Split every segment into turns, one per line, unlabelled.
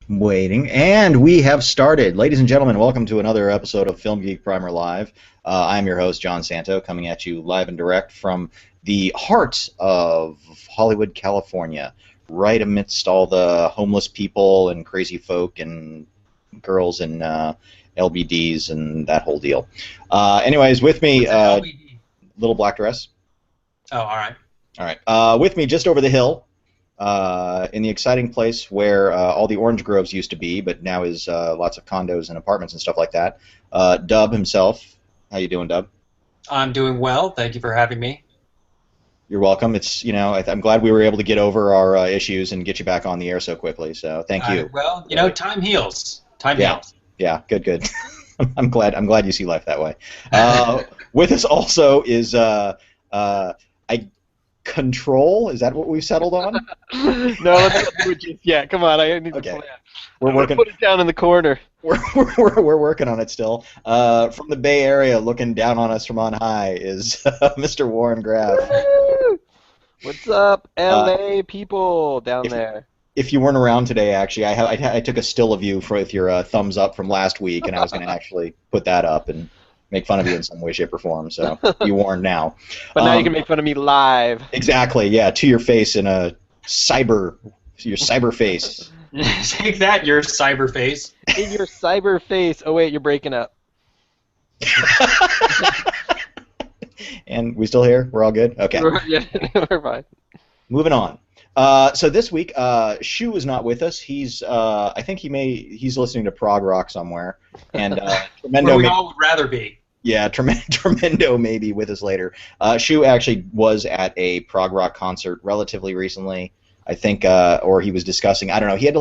Waiting, and we have started. Ladies and gentlemen, welcome to another episode of Film Geek Primer Live. I'm your host, John Santo, coming at you live and direct from the heart of Hollywood, California, right amidst all the homeless people and crazy folk and girls and LBDs and that whole deal. Anyways, with me, Little Black Dress.
Oh, all right.
All right. With me, just over the hill, in the exciting place where all the orange groves used to be, but now is lots of condos and apartments and stuff like that. Dub himself. How you doing, Dub?
I'm doing well. Thank you for having me.
You're welcome. It's I'm glad we were able to get over our issues and get you back on the air so quickly. So thank you.
Well, time heals. Time
Yeah.
heals.
Yeah. Good. I'm glad you see life that way. With us also is Control. Is that what we've settled on?
No, let's not do it just yet. Come on, I need to plan.
We're working.
Put it down in the corner.
We're working on it still. From the Bay Area, looking down on us from on high, is Mr. Warren Graff.
What's up, LA people down there?
If you weren't around today, actually, I took a still of you with your thumbs up from last week, and I was going to actually put that up and make fun of you in some way, shape, or form. So be warned now.
But now you can make fun of me live.
Exactly. Yeah, to your face in your cyber face.
Take that, your cyber face.
In your cyber face. Oh wait, you're breaking up.
And we still here? We're all good? Okay.
We're fine.
Moving on. So this week, Shu is not with us. I think he's listening to prog rock somewhere, and Tremendo.
Where we all would rather be.
Yeah, Tremendo may be with us later. Shu actually was at a prog rock concert relatively recently, I think, or he was discussing. I don't know. He had to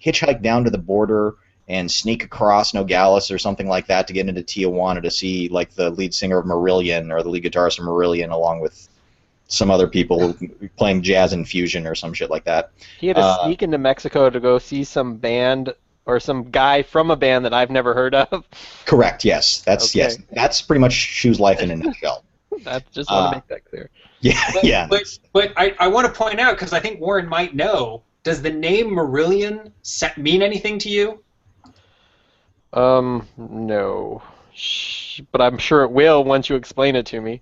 hitchhike down to the border and sneak across Nogales or something like that to get into Tijuana to see the lead singer of Marillion or the lead guitarist of Marillion, along with some other people playing jazz infusion or some shit like that.
He had to sneak into Mexico to go see some band or some guy from a band that I've never heard of.
Correct. Yes. That's pretty much Shu's life in a nutshell.
I just want to make that clear.
Yeah.
But I want to point out, because I think Warren might know, does the name Marillion mean anything to you?
No. But I'm sure it will once you explain it to me.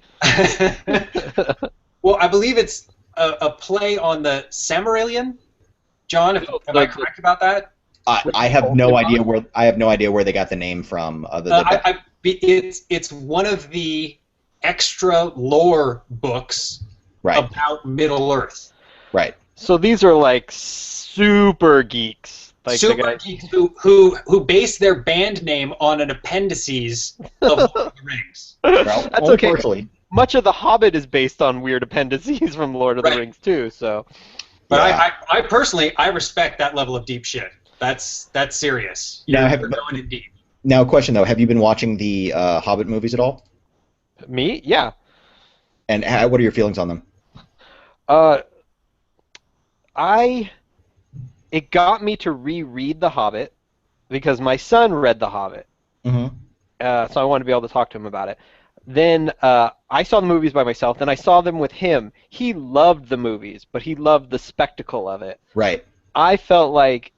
Well, I believe it's a play on the Silmarillion. John, am I correct about that?
I have no idea where they got the name from.
It's one of the extra lore books about Middle Earth.
Right.
So these are super geeks.
Super geeks who base their band name on an appendices of Lord of the Rings.
Well,
that's okay.
Partially.
Much of The Hobbit is based on weird appendices from Lord of the Rings too. So.
But yeah. I personally respect that level of deep shit. That's serious. You're going in deep.
Now, a question though: have you been watching the Hobbit movies at all?
Me? Yeah.
And what are your feelings on them?
It got me to reread The Hobbit because my son read The Hobbit.
Mm-hmm.
So I wanted to be able to talk to him about it. Then I saw the movies by myself. Then I saw them with him. He loved the movies, but he loved the spectacle of it.
Right.
I felt like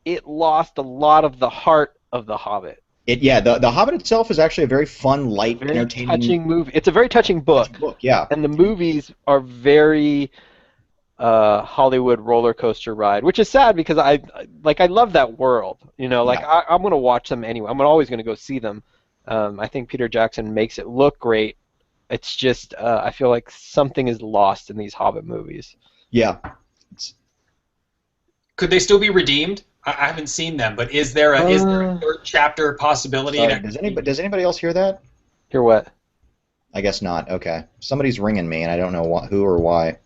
it lost a lot of the heart of The Hobbit.
The Hobbit itself is actually a very fun, light, entertaining,
touching movie. It's a very touching book.
Yeah.
And the movies are very Hollywood roller coaster ride, which is sad because I love that world. I'm gonna watch them anyway. I'm always gonna go see them. I think Peter Jackson makes it look great. It's just I feel like something is lost in these Hobbit movies.
Yeah.
Could they still be redeemed? I haven't seen them, but is there a third chapter possibility?
Sorry, does anybody else hear that?
Hear what?
I guess not. Okay. Somebody's ringing me, and I don't know who or why.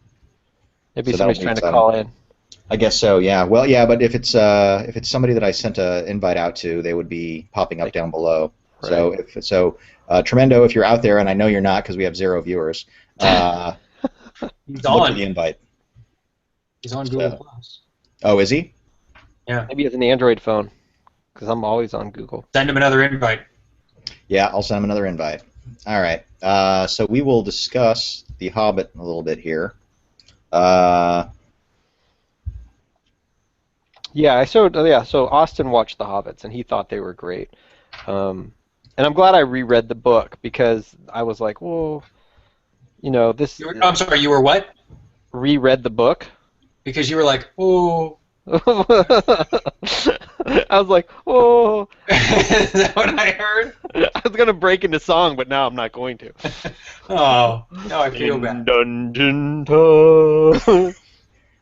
Maybe somebody's trying to call in.
I guess so. Yeah. Well, yeah, but if it's somebody that I sent an invite out to, they would be popping up down below. Right. Tremendo, if you're out there, and I know you're not because we have 0 viewers.
He's on.
Look for the invite.
He's on Google Plus.
Oh, is he?
Yeah.
Maybe he has an Android phone, because I'm always on Google.
Send him another invite.
Yeah, I'll send him another invite. All right. So we will discuss The Hobbit a little bit here.
Yeah, so Austin watched The Hobbits and he thought they were great. And I'm glad I reread the book because I was like, well, this
I'm sorry, you were what?
reread the book.
Because you were like, oh.
I was like, oh.
Is that what I heard?
I was gonna break into song, but now I'm not going to.
Oh, now I feel bad.
Dungeon time.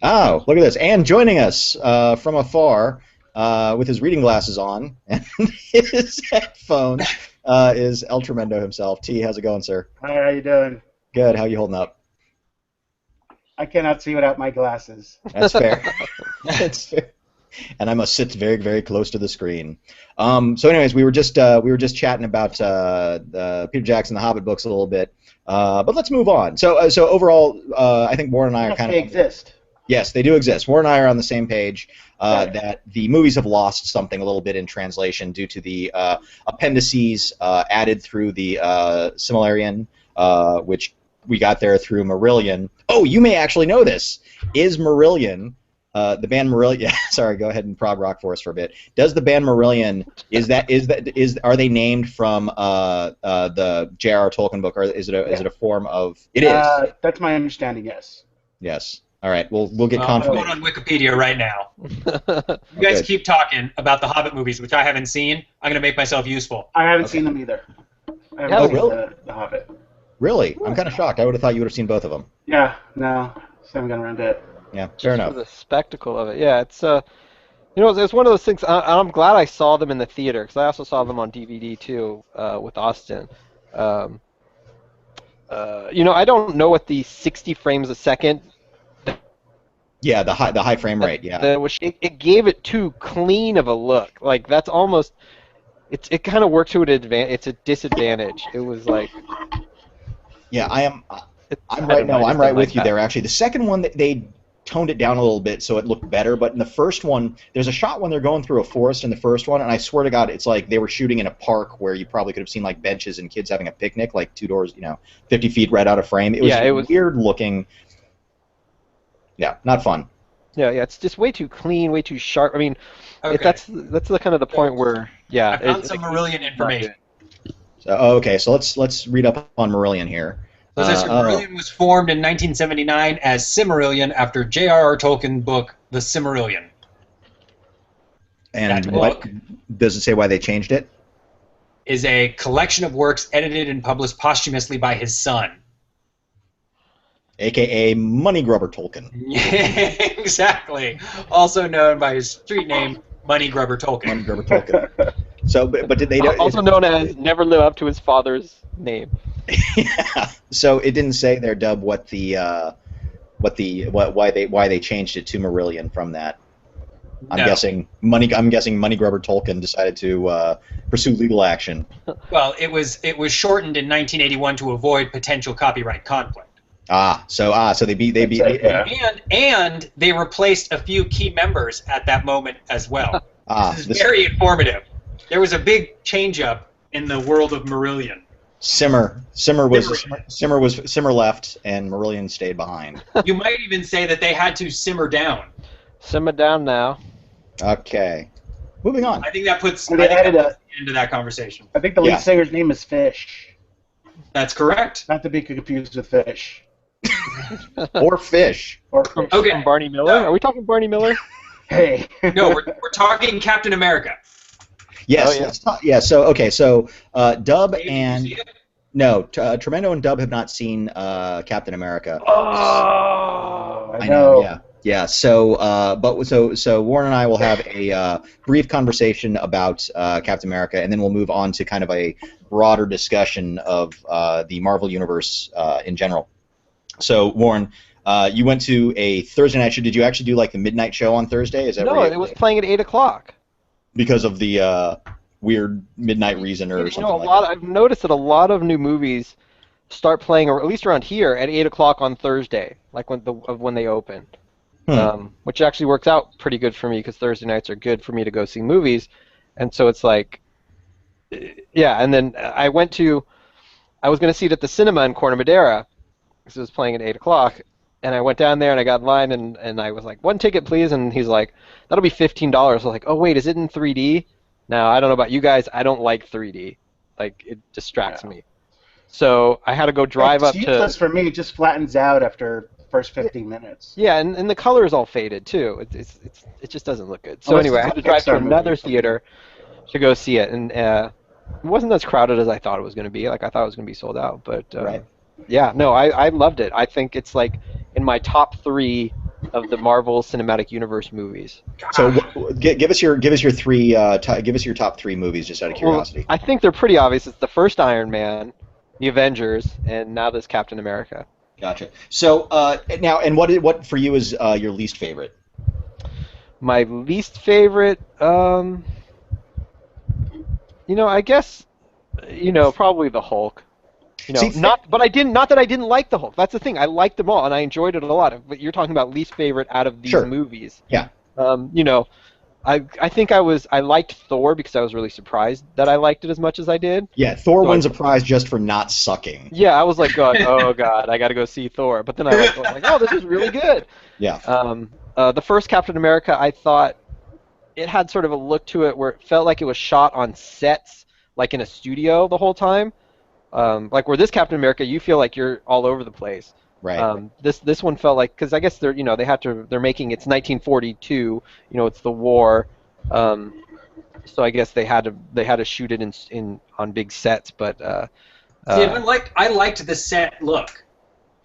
Oh, look at this. And joining us from afar with his reading glasses on and his headphones is El Tremendo himself. T, how's it going, sir?
Hi, how you doing?
Good. How you holding up?
I cannot see without my glasses.
That's fair. That's fair. And I must sit very, very close to the screen. So, anyways, we were just chatting about Peter Jackson, the Hobbit books a little bit, but let's move on. So overall, I think Warren and I are kind of
exist.
Yes, they do exist. Warren and I are on the same page that the movies have lost something a little bit in translation due to the appendices added through the Silmarillion, which we got there through Marillion. Oh, you may actually know this. Is Marillion, the band Marillion? Yeah, sorry, go ahead and prog rock for us for a bit. Does the band Marillion are they named from the J.R.R. Tolkien book, or is it a form of? It is.
That's my understanding. Yes.
Yes. All right, we'll get confirmation.
I'm going on Wikipedia right now. You guys keep talking about the Hobbit movies, which I haven't seen. I'm going to make myself useful.
I haven't seen them either. I haven't seen
really?
The Hobbit.
Really? I'm kind of shocked. I would have thought you would have seen both of them.
Yeah, no. Just haven't gotten around to it.
Yeah, fair enough.
For the spectacle of it. Yeah, it's it's one of those things. I'm glad I saw them in the theater because I also saw them on DVD too with Austin. I don't know what the 60 frames a second.
Yeah, the high frame rate. Yeah.
It gave it too clean of a look. Like that's almost. It kind of worked to an advantage. It's a disadvantage. It was like.
Yeah, I'm right with you there. Actually, the second one they toned it down a little bit so it looked better. But in the first one, there's a shot when they're going through a forest in the first one, and I swear to God, it's like they were shooting in a park where you probably could have seen like benches and kids having a picnic, like two doors, 50 feet right out of frame. It was weird looking. Yeah, not fun.
Yeah, it's just way too clean, way too sharp. I mean, that's the kind of the point where
I found some Marillion information.
So let's read up on Marillion here.
So Marillion was formed in 1979 as Silmarillion after J.R.R. Tolkien book The Silmarillion.
And what does it say why they changed it?
Is a collection of works edited and published posthumously by his son.
AKA Money Grubber Tolkien.
Exactly. Also known by his street name, Money Grubber Tolkien.
Money Grubber Tolkien. So, but did they
also known as never live up to his father's name?
Yeah. So it didn't say there, Dub, why they changed it to Marillion from that. I'm guessing Money Grubber Tolkien decided to pursue legal action.
Well, it was shortened in 1981 to avoid potential copyright conflict.
So they beat.
And they replaced a few key members at that moment as well. This is very informative. There was a big change-up in the world of Marillion.
Simmer left, and Marillion stayed behind.
You might even say that they had to simmer down.
Simmer down now.
Okay, moving on.
I think that puts
into
that conversation.
I think the lead singer's name is Fish.
That's correct.
Not to be confused with Fish.
Or Fish.
Okay. From Barney Miller? Are we talking Barney Miller?
Hey.
No, we're talking Captain America.
Yes. So Dub and Tremendo and Dub have not seen Captain America.
Oh,
I know. Yeah. So Warren and I will have a brief conversation about Captain America, and then we'll move on to kind of a broader discussion of the Marvel Universe in general. So Warren, you went to a Thursday night show. Did you actually do like the midnight show on Thursday? Is that
no? It was playing at 8 o'clock.
Because of the weird midnight reason or something
I've noticed that a lot of new movies start playing, or at least around here, at 8 o'clock on Thursday, like when they open. Which actually works out pretty good for me because Thursday nights are good for me to go see movies, and so it's like, yeah. And then I was going to see it at the cinema in Corte Madera because it was playing at 8 o'clock, And I went down there and I got in line and I was like, 1 ticket, please. And he's like, that'll be $15. I was like, oh, wait, is it in 3D? Now, I don't know about you guys. I don't like 3D. Like, it distracts me. So I had to go drive up to...
It's useless for me. It just flattens out after the first 15 minutes.
Yeah, and the color is all faded, too. It just doesn't look good. So anyway, I had to drive to another theater to go see it. And it wasn't as crowded as I thought it was going to be. Like, I thought it was going to be sold out. But, yeah, no, I loved it. I think it's, like, in my top 3 of the Marvel Cinematic Universe movies.
So give us your top 3 movies just out of curiosity.
Well, I think they're pretty obvious. It's the first Iron Man, the Avengers, and now this Captain America.
Gotcha. So now, and what for you is your least favorite?
My least favorite, I guess, probably the Hulk. Not that I didn't like the Hulk. That's the thing. I liked them all, and I enjoyed it a lot. But you're talking about least favorite out of these movies.
Yeah.
I think I liked Thor because I was really surprised that I liked it as much as I did.
Yeah, Thor wins a prize just for not sucking.
Yeah, I was like, oh god, I got to go see Thor. But then I was like, oh, this is really good.
Yeah.
The first Captain America, I thought it had sort of a look to it where it felt like it was shot on sets, like in a studio the whole time. Like where this Captain America, you feel like you're all over the place.
Right.
This one felt like, because I guess they're making it's 1942. It's the war. So I guess they had to shoot it in on big sets. But
I liked the set look.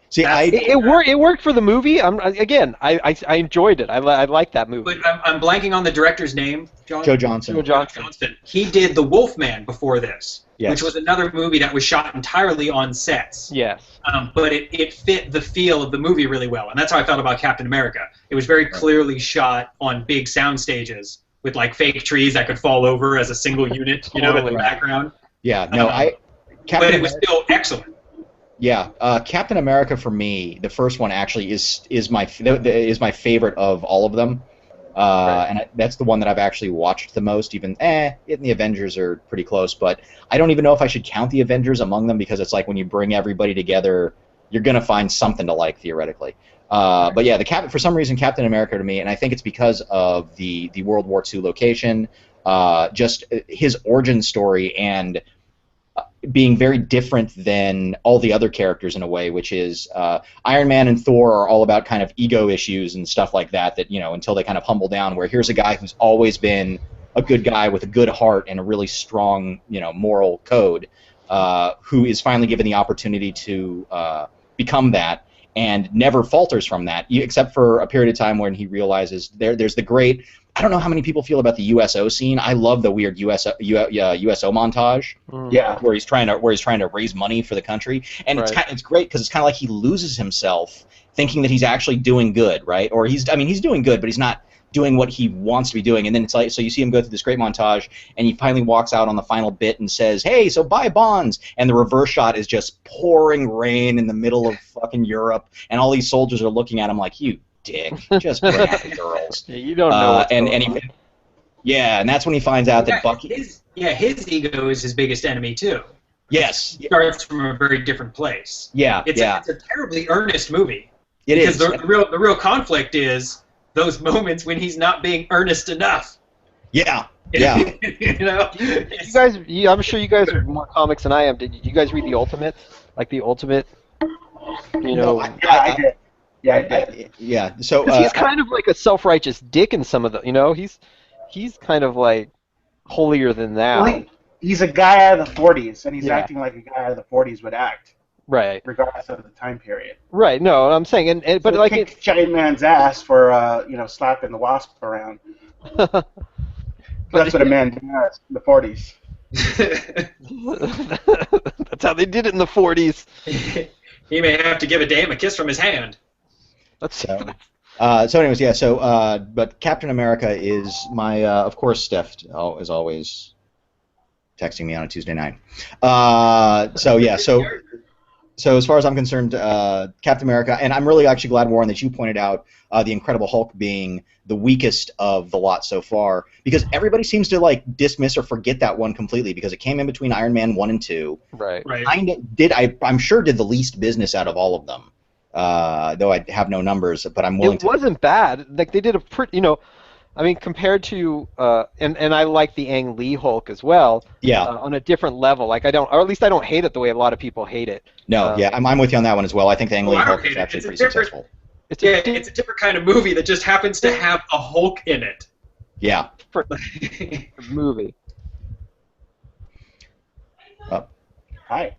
See,
it worked for the movie. I enjoyed it. I liked that movie.
But I'm blanking on the director's name.
Joe Johnston.
Joe Johnston.
He did The Wolfman before this,
yes,
which was another movie that was shot entirely on sets.
Yes.
But it fit the feel of the movie really well, and that's how I felt about Captain America. It was very clearly shot on big sound stages with like fake trees that could fall over as a single unit, in the background.
Yeah. No,
but it was still excellent.
Yeah, Captain America for me, the first one actually is my favorite of all of them, and that's the one that I've actually watched the most. Even the Avengers are pretty close, but I don't even know if I should count the Avengers among them because it's like when you bring everybody together, you're gonna find something to like theoretically. But yeah, for some reason Captain America to me, and I think it's because of the World War II location, just his origin story and being very different than all the other characters in a way, which is Iron Man and Thor are all about kind of ego issues and stuff like that until they kind of humble down, where here's a guy who's always been a good guy with a good heart and a really strong moral code, who is finally given the opportunity to become that and never falters from that, except for a period of time when he realizes there's the great, I don't know how many people feel about the USO scene. I love the weird USO montage.
Yeah,
where he's trying to raise money for the country, and it's great because it's kind of like he loses himself thinking that he's actually doing good, right? Or he's doing good, but he's not doing what he wants to be doing. And then it's like, so you see him go through this great montage, and he finally walks out on the final bit and says, "Hey, so buy bonds." And the reverse shot is just pouring rain in the middle of fucking Europe, and all these soldiers are looking at him like, "You dick, just grab the girls."
Yeah, you don't know what's going on.
And that's when he finds out that Bucky...
His ego is his biggest enemy, too.
Yes.
He starts from a very different place.
Yeah,
it's a terribly earnest movie.
It is.
Because the real conflict is those moments when he's not being earnest enough.
Yeah.
Yeah. You guys, I'm sure you guys are more comics than I am. Did you guys read the Ultimate? Like the Ultimate?
I did.
Yeah. So
he's kind of like a self-righteous dick in some of the. He's kind of like holier than thou.
Well, he's a guy out of the 40s, and he's acting like a guy out of the 40s would act.
Right.
Regardless of the time period.
Right. No, I'm saying, but
so
like
kick Giant Man's ass for slapping the wasp around. That's what a man does in the 40s.
That's how they did it in the 40s.
He may have to give a dame a kiss from his hand.
So anyways, yeah. So, but Captain America is my, of course, Steph is always texting me on a Tuesday night. So as far as I'm concerned, Captain America, and I'm really actually glad, Warren, that you pointed out the Incredible Hulk being the weakest of the lot so far, because everybody seems to like dismiss or forget that one completely because it came in between Iron Man 1 and 2.
Right.
I'm sure did the least business out of all of them. though I have no numbers, but I'm willing
It
to.
wasn't bad. Like they did a pretty, I mean, compared to, and I like the Ang Lee Hulk as well.
Yeah.
On a different level. Like I don't, or at least I don't hate it the way a lot of people hate it.
No, yeah, I'm with you on that one as well. I think the Ang Lee
I don't
Hulk
hate
is
it.
actually
It's a
pretty successful.
It's
it's a different kind of movie that just happens to have a Hulk in it.
Yeah.
different movie.
Hi.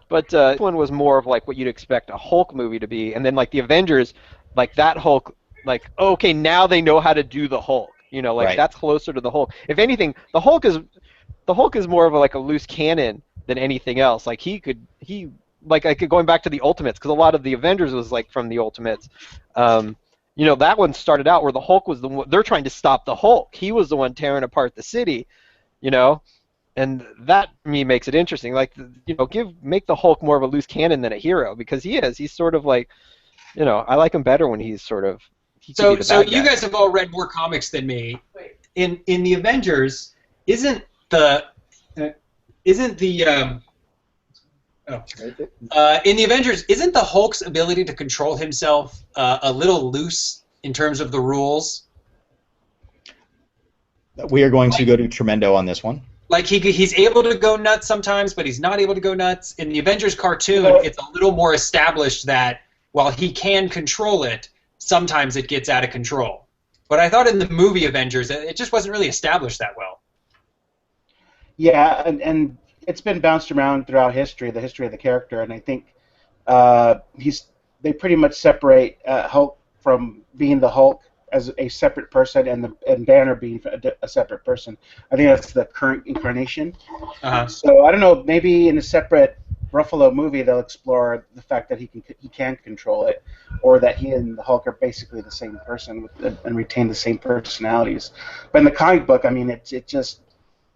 But this one was more of like what you'd expect a Hulk movie to be, and then like the Avengers, like that Hulk, like okay, now they know how to do the Hulk. Like
Right.
that's closer to the Hulk. If anything, the Hulk is more of like a loose cannon than anything else. Like going back to the Ultimates, because a lot of the Avengers was like from the Ultimates. That one started out where the Hulk was the one, they're trying to stop the Hulk. He was the one tearing apart the city, and that to me makes it interesting. Like make the Hulk more of a loose cannon than a hero, because he is. He's sort of like, I like him better when he's sort of.
So
you
guys have all read more comics than me. In the Avengers, isn't the in the Avengers, isn't the Hulk's ability to control himself a little loose in terms of the rules?
We are going to go to Tremendo on this one.
Like he's able to go nuts sometimes, but he's not able to go nuts. In the Avengers cartoon, it's a little more established that while he can control it, sometimes it gets out of control. But I thought in the movie Avengers, it just wasn't really established that well.
Yeah, and it's been bounced around throughout history, the history of the character, and I think they pretty much separate Hulk from being the Hulk as a separate person, and Banner being a separate person. I think that's the current incarnation.
Uh-huh.
So I don't know, maybe in a separate Ruffalo movie they'll explore the fact that he can control it, or that he and the Hulk are basically the same person and retain the same personalities. But in the comic book, I mean, it just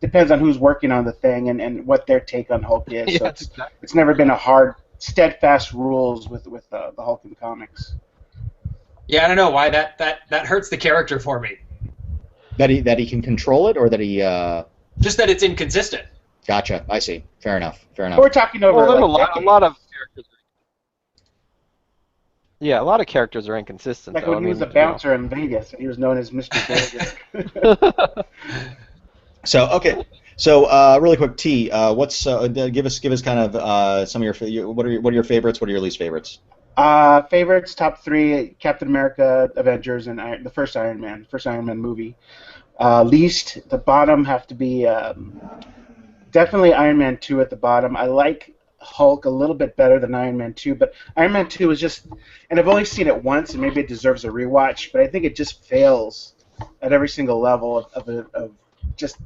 depends on who's working on the thing and what their take on Hulk is.
Yeah,
So
exactly.
it's never been a hard, steadfast rules with the Hulk in comics.
Yeah, I don't know why that hurts the character for me.
That he can control it, or that he.
Just that it's inconsistent.
Gotcha. I see. Fair enough.
We're talking over
Well,
like
a lot of characters. Yeah, a lot of characters are inconsistent.
like
though.
when he was a
you know.
bouncer in Vegas, and he was known as Mr. Vegas.
So okay. So really quick, T. What's give us kind of some of your what are your favorites? What are your least favorites?
Favorites, top three: Captain America, Avengers, and the first Iron Man movie. Least, the bottom have to be definitely Iron Man 2 at the bottom. I like Hulk a little bit better than Iron Man 2, but Iron Man 2 is just, and I've only seen it once, and maybe it deserves a rewatch, but I think it just fails at every single level of just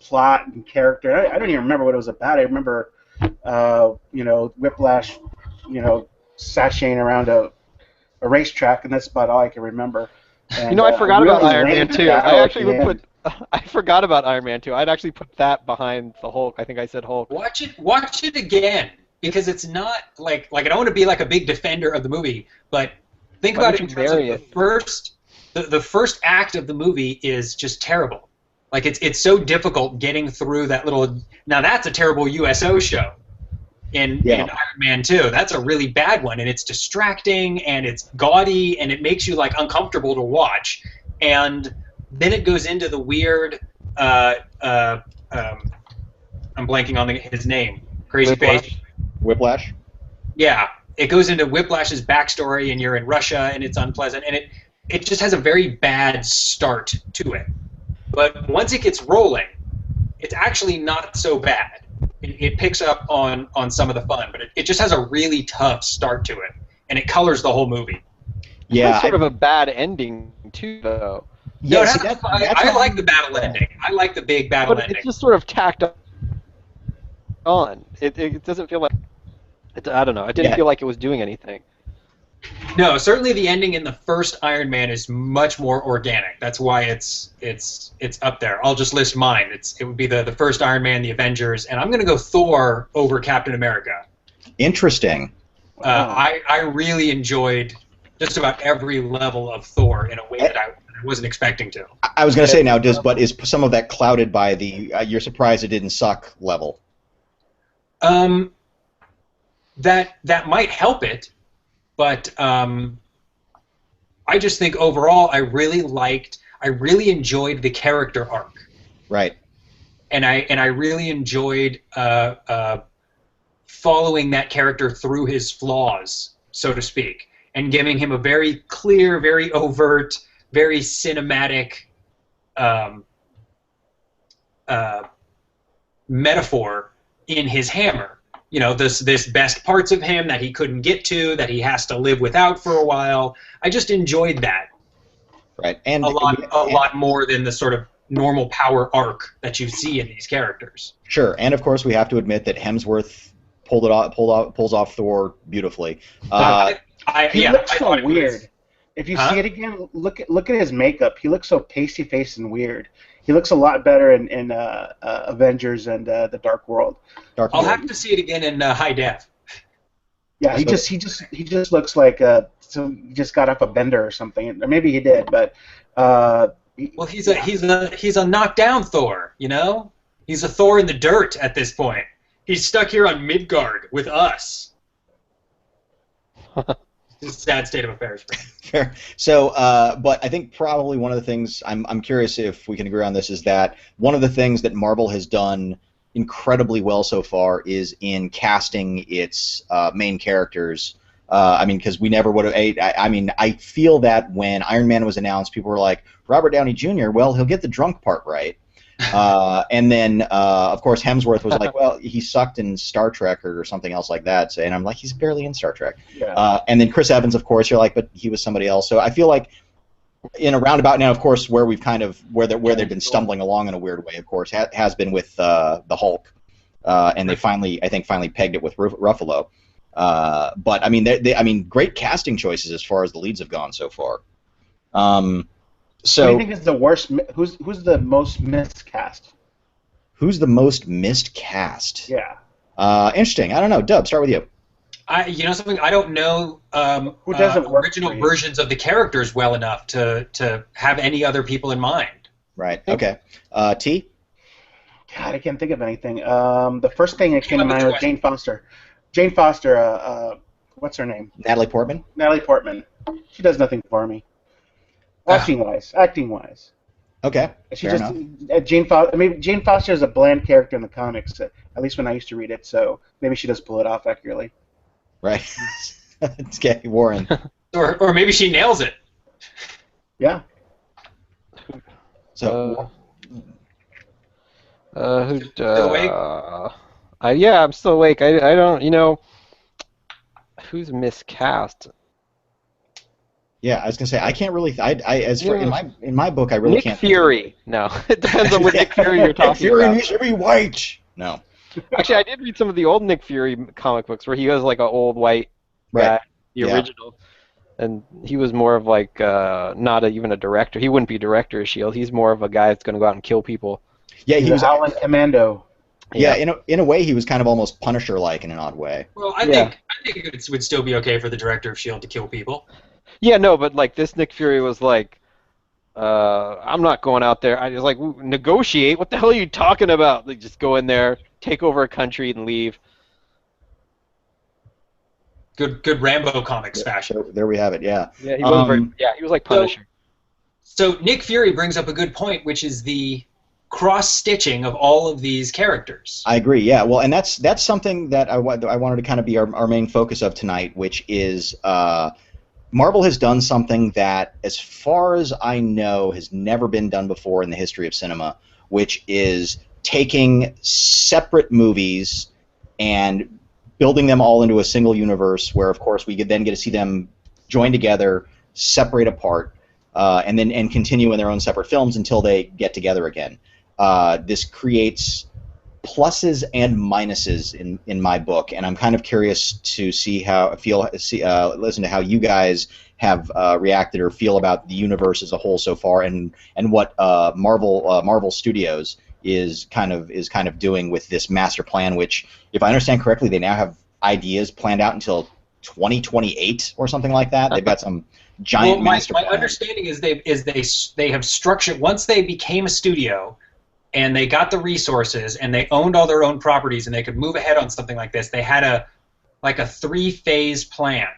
plot and character. I don't even remember what it was about. I remember, Whiplash, sashaying around a racetrack, and that's about all I can remember. And,
I forgot about
really
Iron Man
lame
2.
battle
I
at
actually
the
would
end.
put. I forgot about Iron Man 2. I'd actually put that behind the Hulk. I think I said Hulk.
Watch it again, because it's not like I don't want to be like a big defender of the movie, but think
Why
about it
don't
in
you
terms of
marry it?
the first act of the movie is just terrible. Like it's so difficult getting through that little. Now that's a terrible USO show. In Iron Man 2, that's a really bad one, and it's distracting and it's gaudy and it makes you like uncomfortable to watch. And then it goes into the weird. I'm blanking on his name. Crazy Face.
Whiplash.
Yeah, it goes into Whiplash's backstory, and you're in Russia, and it's unpleasant, and it just has a very bad start to it. But once it gets rolling, it's actually not so bad. It picks up on some of the fun, but it just has a really tough start to it, and it colors the whole movie.
Yeah.
It's sort of a bad ending too, though.
No,
Yeah.
I like the battle ending. I like the big battle
But
ending.
it's just sort of tacked on. It doesn't feel like. I don't know. It didn't feel like it was doing anything.
No, certainly the ending in the first Iron Man is much more organic. That's why it's up there. I'll just list mine. It would be the first Iron Man, the Avengers, and I'm going to go Thor over Captain America.
Interesting.
I really enjoyed just about every level of Thor in a way that I wasn't expecting to.
I was going to say now, is some of that clouded by the you're surprised it didn't suck level?
that might help it, but I just think overall I really enjoyed the character arc.
Right.
And I really enjoyed following that character through his flaws, so to speak, and giving him a very clear, very overt, very cinematic metaphor in his hammer. You know, this best parts of him that he couldn't get to, that he has to live without for a while. I just enjoyed that.
Right. And
a lot more than the sort of normal power arc that you see in these characters.
Sure, and of course we have to admit that Hemsworth pulls off Thor beautifully.
He looks so weird. If you see it again, look at his makeup. He looks so pasty-faced and weird. He looks a lot better in Avengers and the Dark World.
I'll have to see it again in high def.
Yeah, he just looks like he just got off a bender or something, or maybe he did, but.
Well, he's a knockdown Thor, you know. He's a Thor in the dirt at this point. He's stuck here on Midgard with us. It's a sad state of affairs for him.
Fair. So, but I think probably one of the things I'm curious if we can agree on this is that one of the things that Marvel has done incredibly well so far is in casting its main characters. I mean, because we never would have. I mean, I feel that when Iron Man was announced, people were like, Robert Downey Jr., well, he'll get the drunk part right. And then, of course, Hemsworth was like, well, he sucked in Star Trek or something else like that. And I'm like, he's barely in Star Trek.
Yeah.
And then Chris Evans, of course, you're like, but he was somebody else. So I feel like in a roundabout now, of course, where we've kind of where they've been stumbling along in a weird way, of course, has been with the Hulk, and they finally pegged it with Ruffalo. But I mean, great casting choices as far as the leads have gone so far. So,
what do you think is the worst? Who's the most miscast?
Who's the most miscast?
Yeah.
Interesting. I don't know. Dub, start with you.
You know something? I don't know
Who doesn't work
original
for you?
versions of the characters well enough to have any other people in mind.
Right. Okay. T?
God, I can't think of anything. The first thing that came to mind was Jane Foster. Jane Foster. What's her name?
Natalie Portman?
Natalie Portman. She does nothing for me. Acting wise.
Okay.
She
fair
just
enough.
Jane Foster is a bland character in the comics, at least when I used to read it. So maybe she does pull it off accurately.
Right. Okay, Warren.
Or maybe she nails it.
Yeah.
So.
Still awake?
Yeah, I'm still awake. I don't, who's miscast?
Yeah, I was gonna say I can't really. In my book, I really
Nick
can't.
Fury. No, it depends on what Nick Fury you're talking
Nick Fury
about.
needs to be white. No.
Actually, I did read some of the old Nick Fury comic books where he was like an old white guy,
Right.
the original, and he was more of like not even a director. He wouldn't be director of S.H.I.E.L.D. He's more of a guy that's going to go out and kill people.
Yeah,
He's
he was.
a Howling Commando.
Yeah, in a way, he was kind of almost Punisher-like in an odd way.
Well, I think it would still be okay for the director of S.H.I.E.L.D. to kill people.
Yeah, no, but like this Nick Fury was like, I'm not going out there. I was like, negotiate? What the hell are you talking about? Like, just go in there, take over a country, and leave.
Good Rambo comics fashion.
So there we have it. Yeah.
Yeah, he was he was like Punisher.
So Nick Fury brings up a good point, which is the cross-stitching of all of these characters.
I agree. Yeah. Well, and that's something that I wanted to kind of be our main focus of tonight, which is Marvel has done something that, as far as I know, has never been done before in the history of cinema, which is taking separate movies and building them all into a single universe where, of course, we could then get to see them join together, separate apart, and continue in their own separate films until they get together again. This creates pluses and minuses in my book, and I'm kind of curious to listen to how you guys have reacted or feel about the universe as a whole so far, and what Marvel Studios is kind of doing with this master plan, which, if I understand correctly, they now have ideas planned out until 2028 or something like that. They've got some giant master plan.
My understanding is they have structured, once they became a studio and they got the resources and they owned all their own properties and they could move ahead on something like this, they had like a 3-phase plan.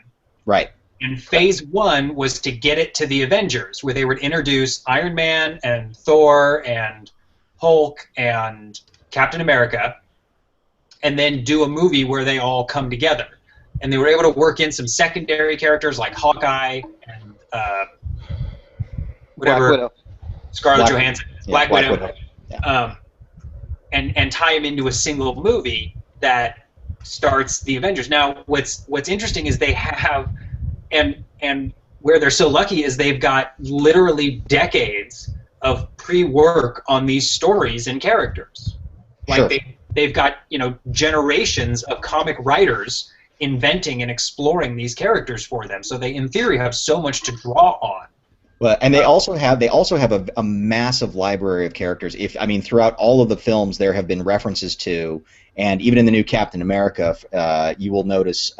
Right.
And phase 1 was to get it to the Avengers, where they would introduce Iron Man and Thor and Hulk and Captain America, and then do a movie where they all come together. And they were able to work in some secondary characters like Hawkeye and whatever,
Black Widow.
Scarlett
Black-
Johansson,
yeah,
Black Widow.
Yeah.
And tie them into a single movie that starts the Avengers. Now, what's interesting is they have, and where they're so lucky is they've got literally decades of pre-work on these stories and characters. Like
Sure.
they've got generations of comic writers inventing and exploring these characters for them. So they, in theory, have so much to draw on.
Well, and they also have a massive library of characters. Throughout all of the films, there have been references to, and even in the new Captain America, you will notice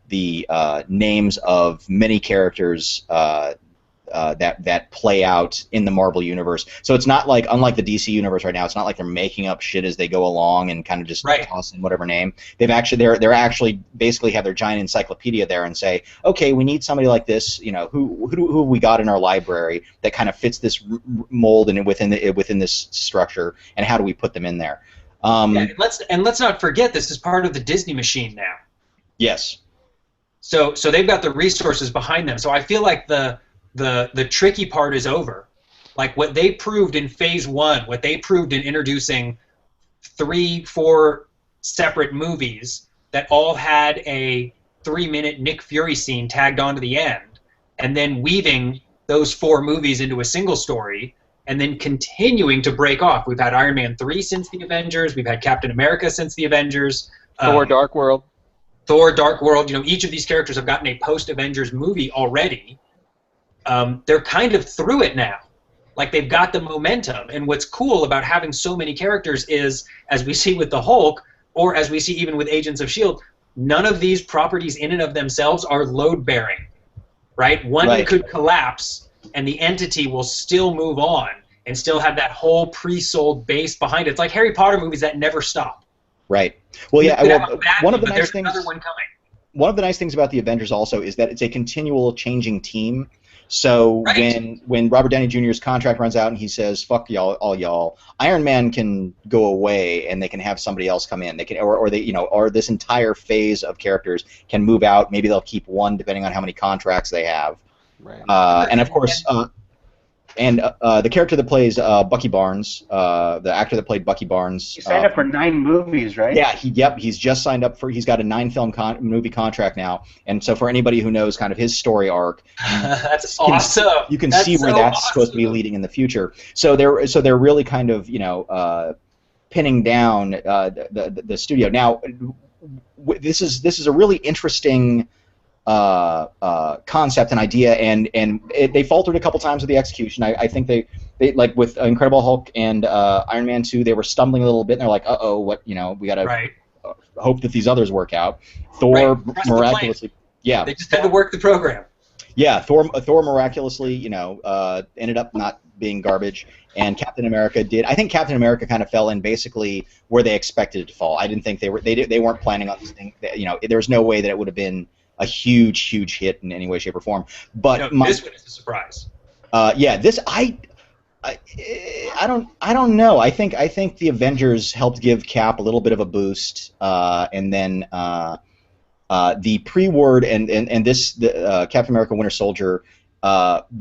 the names of many characters that play out in the Marvel universe. So it's not like, unlike the DC universe right now, it's not like they're making up shit as they go along and kind of just toss in whatever name. They're actually basically have their giant encyclopedia there and say, okay, we need somebody like this. Who have we got in our library that kind of fits this mold and within this structure, and how do we put them in there?
Let's not forget, this is part of the Disney machine now.
Yes.
So they've got the resources behind them. So I feel like the tricky part is over. Like what they proved in phase 1, what they proved in introducing 3-4 separate movies that all had a 3-minute Nick Fury scene tagged onto the end, and then weaving those 4 movies into a single story, and then continuing to break off. We've had Iron Man 3 since the Avengers. We've had Captain America since the Avengers.
Thor: Dark World.
Thor: Dark World. Each of these characters have gotten a post-Avengers movie already. They're kind of through it now. Like, they've got the momentum. And what's cool about having so many characters is, as we see with the Hulk, or as we see even with Agents of S.H.I.E.L.D., none of these properties in and of themselves are load-bearing, right? One could collapse, and the entity will still move on and still have that whole pre-sold base behind it. It's like Harry Potter movies that never stop.
Right. Well, yeah. One of the nice things.
Another one coming.
One of the nice things about the Avengers also is that it's a continual changing team. So when Robert Downey Jr.'s contract runs out and he says, "Fuck y'all, all y'all," Iron Man can go away and they can have somebody else come in. They can, or this entire phase of characters can move out. Maybe they'll keep one depending on how many contracts they have.
Right.
And of course, the character that plays Bucky Barnes, the actor that played Bucky Barnes,
He signed up for 9 movies, right?
Yeah, he's just signed up for. He's got a 9-film movie contract now, and so for anybody who knows kind of his story arc,
that's awesome.
You can see where that's supposed to be leading in the future. So they're really kind of pinning down the studio. Now, this is a really interesting concept and idea, and they faltered a couple times with the execution. I think they like with Incredible Hulk and Iron Man 2, they were stumbling a little bit, and they're like, what, we gotta hope that these others work out. Thor miraculously,
they just had to work the program.
Yeah, Thor miraculously, ended up not being garbage, and Captain America did. I think Captain America kind of fell in basically where they expected it to fall. I didn't think they weren't planning on this thing. There was no way that it would have been a huge hit in any way, shape, or form. But
this one is a surprise.
This I don't know. I think the Avengers helped give Cap a little bit of a boost, and then the pre-word and Captain America: Winter Soldier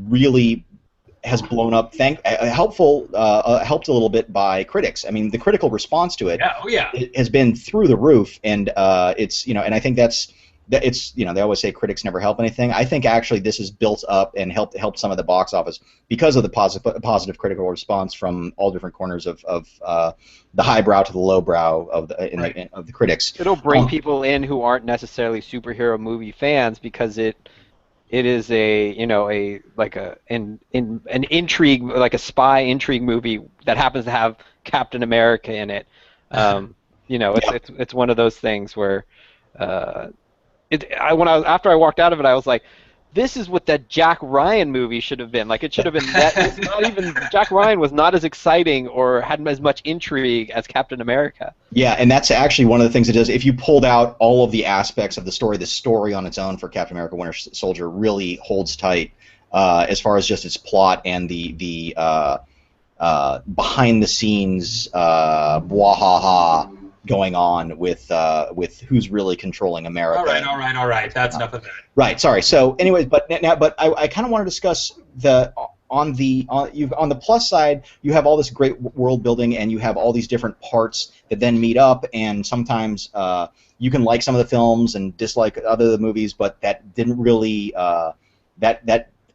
really has blown up. Helped a little bit by critics. I mean, the critical response to it, it has been through the roof, and it's and I think that's. It's they always say critics never help anything. I think actually this has built up and helped some of the box office because of the positive critical response from all different corners of the highbrow to the lowbrow of the critics.
It'll bring people in who aren't necessarily superhero movie fans because it is an intrigue, like a spy intrigue movie that happens to have Captain America in it. It's one of those things where. After I walked out of it, I was like, this is what that Jack Ryan movie should have been. Like, it should have been that. It's not even, Jack Ryan was not as exciting or had as much intrigue as Captain America.
Yeah, and that's actually one of the things it does. If you pulled out all of the aspects of the story on its own for Captain America: Winter Soldier really holds tight as far as just its plot and the behind the scenes bwahaha going on with who's really controlling America.
All right. That's enough of that.
Right. Sorry. So, anyways, but I kind of want to discuss on the plus side, you have all this great world building, and you have all these different parts that then meet up, and sometimes you can like some of the films and dislike other movies, but that didn't really that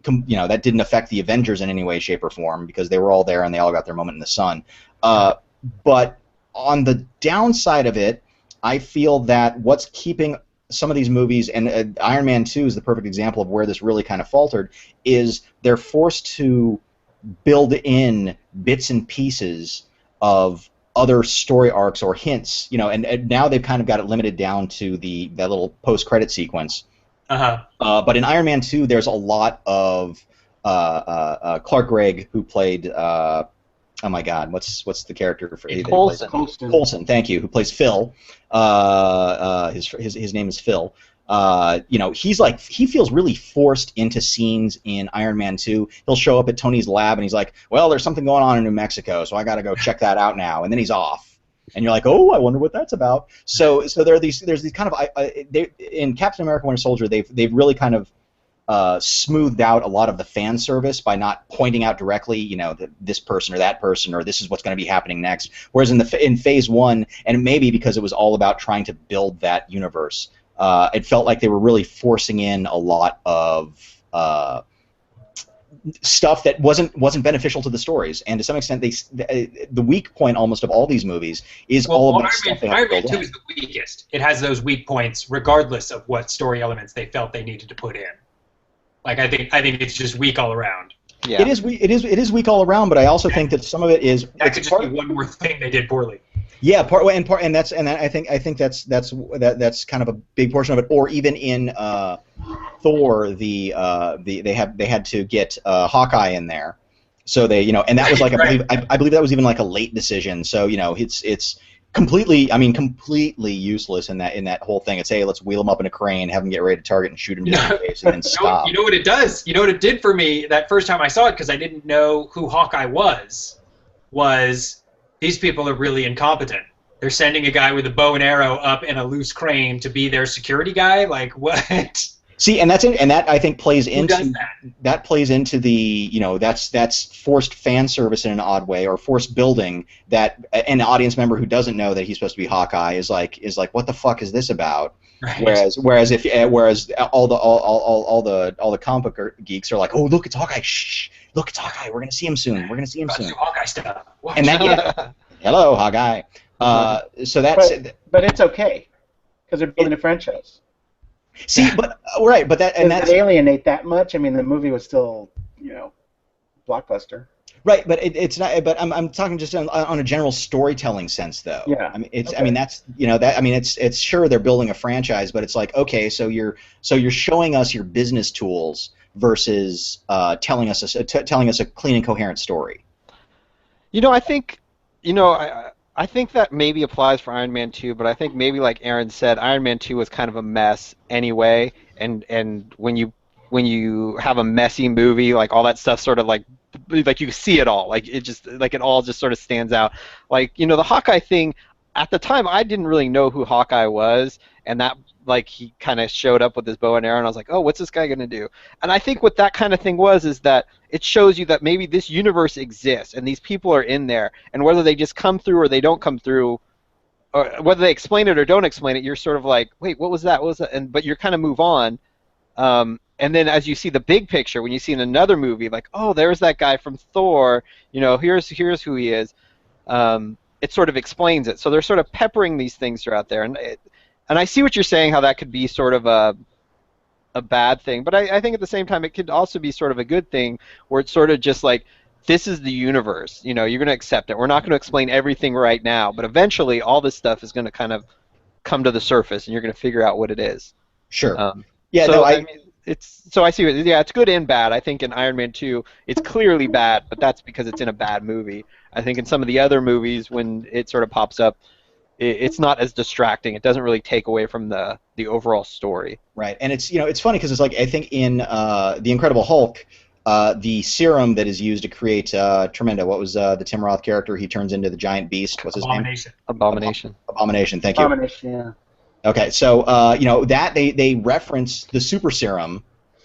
didn't affect the Avengers in any way, shape, or form, because they were all there and they all got their moment in the sun. But on the downside of it, I feel that what's keeping some of these movies, and Iron Man 2 is the perfect example of where this really kind of faltered, is they're forced to build in bits and pieces of other story arcs or hints, and now they've kind of got it limited down to that little post-credit sequence. But in Iron Man 2, there's a lot of Clark Gregg, who played oh my God, what's the character for
Coulson.
Thank you. Who plays Phil? His name is Phil. He feels really forced into scenes in Iron Man 2. He'll show up at Tony's lab and he's like, "Well, there's something going on in New Mexico, so I got to go check that out now." And then he's off, and you're like, "Oh, I wonder what that's about." So there's these kind of in Captain America: Winter Soldier, they've really kind of smoothed out a lot of the fan service by not pointing out directly, this person or that person, or this is what's going to be happening next. Whereas in Phase 1, and maybe because it was all about trying to build that universe, it felt like they were really forcing in a lot of stuff that wasn't beneficial to the stories, and to some extent, the weak point almost of all these movies is all about stuff they have to build in.
Iron Man 2 is the weakest. It has those weak points, regardless of what story elements they felt they needed to put in. Like, I think it's just weak all around.
Yeah. It is weak all around, but I also think that some of it is.
That could just be one more thing they did poorly.
Yeah, I think that's kind of a big portion of it. Or even in Thor, they had to get Hawkeye in there, so and that was like I believe that was even like a late decision. So it's completely useless in that whole thing. It's, hey, let's wheel him up in a crane, have him get ready to target, and shoot him just in case, and then stop.
You know what it does? You know what it did for me that first time I saw it, because I didn't know who Hawkeye was these people are really incompetent. They're sending a guy with a bow and arrow up in a loose crane to be their security guy? Like, what? See,
and that I think plays into the that's forced fan service in an odd way, or forced building that an audience member who doesn't know that he's supposed to be Hawkeye is like, what the fuck is this about? Right. Whereas all the comic book geeks are like, oh, look, it's Hawkeye. Shh, look, it's Hawkeye. We're gonna see him soon.
Hawkeye stuff. Watch.
And hello, Hawkeye. So that's.
But it's okay because they're building a franchise.
See, but right, but that and that's
alienate that much. I mean, the movie was still, blockbuster.
Right, but it's not. But I'm talking just on a general storytelling sense, though.
Yeah.
I mean, it's. Okay. I mean, that's. I mean, it's sure they're building a franchise, but it's like, okay, so you're showing us your business tools versus telling us a clean and coherent story.
I think. I think that maybe applies for Iron Man 2, but I think maybe, like Aaron said, Iron Man 2 was kind of a mess anyway, and when you have a messy movie, like all that stuff sort of like you see it all, like it all just sort of stands out. Like, the Hawkeye thing, at the time I didn't really know who Hawkeye was, and that he kind of showed up with his bow and arrow, and I was like, oh, what's this guy gonna do? And I think what that kind of thing is that it shows you that maybe this universe exists and these people are in there, and whether they just come through or they don't come through, or whether they explain it or don't explain it, you're sort of like, wait, what was that? What was that? But you kind of move on. And then as you see the big picture, when you see in another movie, like, oh, there's that guy from Thor, here's who he is. It sort of explains it. So they're sort of peppering these things throughout there, and I see what you're saying, how that could be sort of a bad thing, but I think at the same time it could also be sort of a good thing, where it's sort of just like, this is the universe, you're going to accept it. We're not going to explain everything right now, but eventually all this stuff is going to kind of come to the surface, and you're going to figure out what it is.
Sure.
so I see it. Yeah, it's good and bad. I think in Iron Man 2, it's clearly bad, but that's because it's in a bad movie. I think in some of the other movies, when it sort of pops up, it's not as distracting. It doesn't really take away from the overall story.
Right, and it's funny because it's like I think in the Incredible Hulk, the serum that is used to create Tremendo. What was the Tim Roth character? He turns into the giant beast. What's his name?
Abomination.
Abomination. Thank you.
Abomination, yeah.
Okay, so that they reference the super serum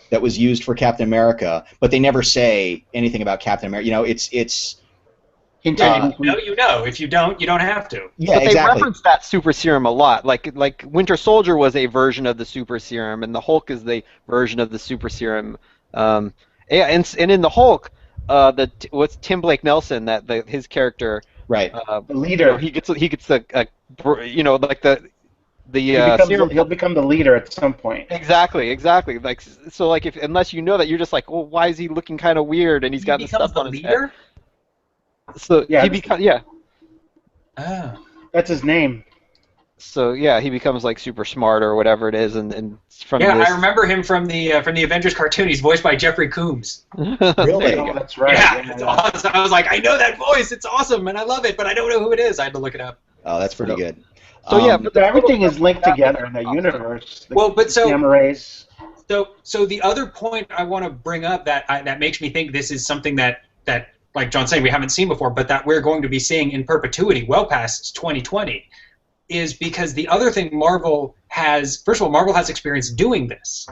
that was used for Captain America, but they never say anything about Captain America. It's
Yeah, you know. If you don't, you don't have to.
yeah,
But they
exactly.
reference that super serum a lot. Like Winter Soldier was a version of the super serum, and the Hulk is the version of the super serum. Yeah, and in the Hulk, what's Tim Blake Nelson, his character,
Right.
The leader.
he gets like the serum.
He'll become the leader at some point.
Exactly. Like so, like unless you know that, you're just like, well, why is he looking kind of weird and he's got the stuff on his head? So
Yeah,
he becomes
Oh.
That's his name.
So yeah, he becomes like super smart or whatever it is, and from
Yeah,
this.
I remember him from the Avengers cartoon. He's voiced by Jeffrey Combs.
Really?
There you
Oh,
go.
that's right.
Yeah, it's awesome. I was like, I know that voice. It's awesome, and I love it, but I don't know who it is. I had to look it up.
Oh, that's pretty good.
So yeah, but
But everything is linked together in the universe.
Well, but so-
gamma rays.
So the other point I want to bring up that makes me think this is something that like John's saying we haven't seen before, but that we're going to be seeing in perpetuity, well past 2020, is because the other thing Marvel has, first of all, Marvel has experience doing this,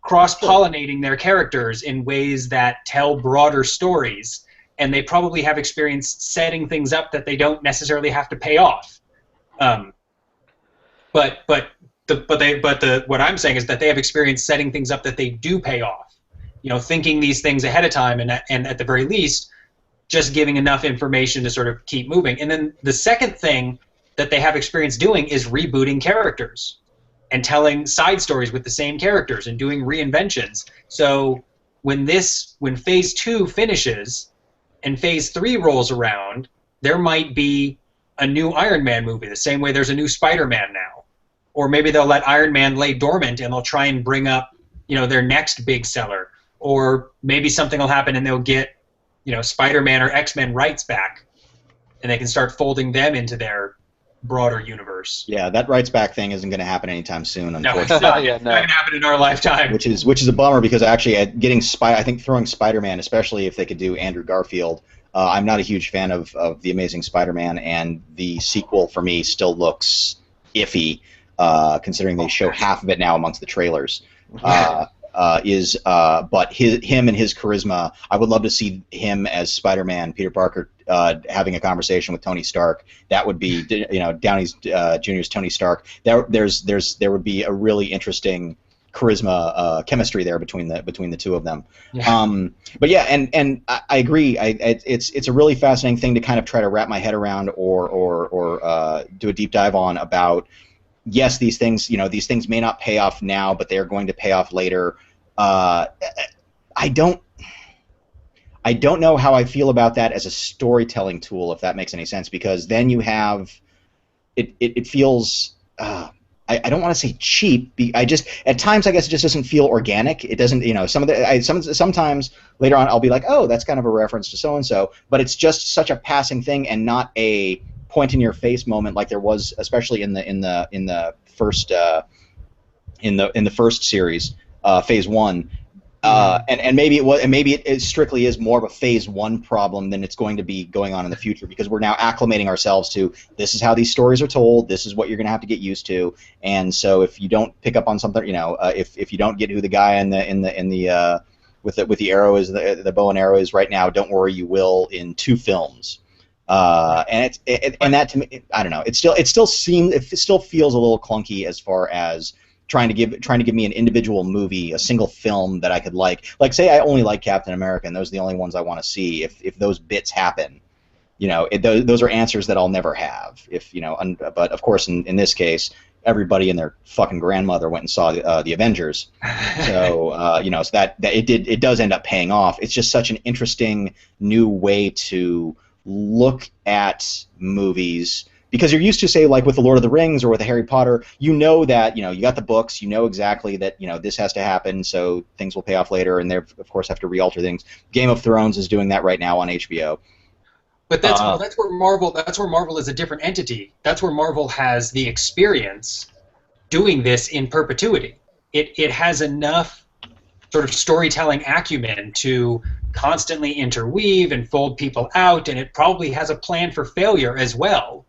cross-pollinating their characters in ways that tell broader stories, and they probably have experience setting things up that they don't necessarily have to pay off. But what I'm saying is that they have experience setting things up that they do pay off. Thinking these things ahead of time, and at the very least, just giving enough information to sort of keep moving. And then the second thing that they have experience doing is rebooting characters and telling side stories with the same characters and doing reinventions. So when Phase 2 finishes and Phase 3 rolls around, there might be a new Iron Man movie, the same way there's a new Spider-Man now. Or maybe they'll let Iron Man lay dormant and they'll try and bring up, their next big seller. Or maybe something will happen and they'll get, Spider-Man or X-Men rights back, and they can start folding them into their broader universe.
Yeah, that rights back thing isn't going to happen anytime soon,
No,
unfortunately.
it's not.
Yeah,
It's not going to happen in our lifetime.
Which is a bummer because actually I think throwing Spider-Man, especially if they could do Andrew Garfield, I'm not a huge fan of the Amazing Spider-Man, and the sequel for me still looks iffy, considering they show half of it now amongst the trailers. But him and his charisma, I would love to see him as Spider-Man, Peter Parker, having a conversation with Tony Stark. That would be, Downey Jr.'s Tony Stark. There would be a really interesting charisma chemistry there between the two of them.
Yeah.
But yeah, and I agree. It's a really fascinating thing to kind of try to wrap my head around or do a deep dive on about. Yes, these things may not pay off now, but they are going to pay off later. I don't know how I feel about that as a storytelling tool, if that makes any sense, because then you have it feels I don't want to say cheap. At times I guess it just doesn't feel organic. It doesn't, sometimes later on I'll be like, oh, that's kind of a reference to so and so, but it's just such a passing thing and not a point in your face moment like there was, especially in the first series, Phase 1. And maybe it strictly is more of a Phase 1 problem than it's going to be going on in the future, because we're now acclimating ourselves to this is how these stories are told, this is what you're going to have to get used to, and so if you don't pick up on something, if you don't get who the guy with the arrow is, the bow and arrow is right now, don't worry, you will in 2 films. And that to me, I don't know. It still feels a little clunky as far as trying to give me an individual movie, a single film that I could like. Like, say I only like Captain America, and those are the only ones I want to see. If those bits happen, those are answers that I'll never have. But of course, in this case, everybody and their fucking grandmother went and saw the Avengers. So so that it does end up paying off. It's just such an interesting new way to look at movies, because you're used to, say, like with the Lord of the Rings or with the Harry Potter, you know that, you got the books, you know exactly that, this has to happen, so things will pay off later, and they of course have to re-alter things. Game of Thrones is doing that right now on HBO.
But that's where Marvel is a different entity. That's where Marvel has the experience doing this in perpetuity. It has enough sort of storytelling acumen to constantly interweave and fold people out, and it probably has a plan for failure as well.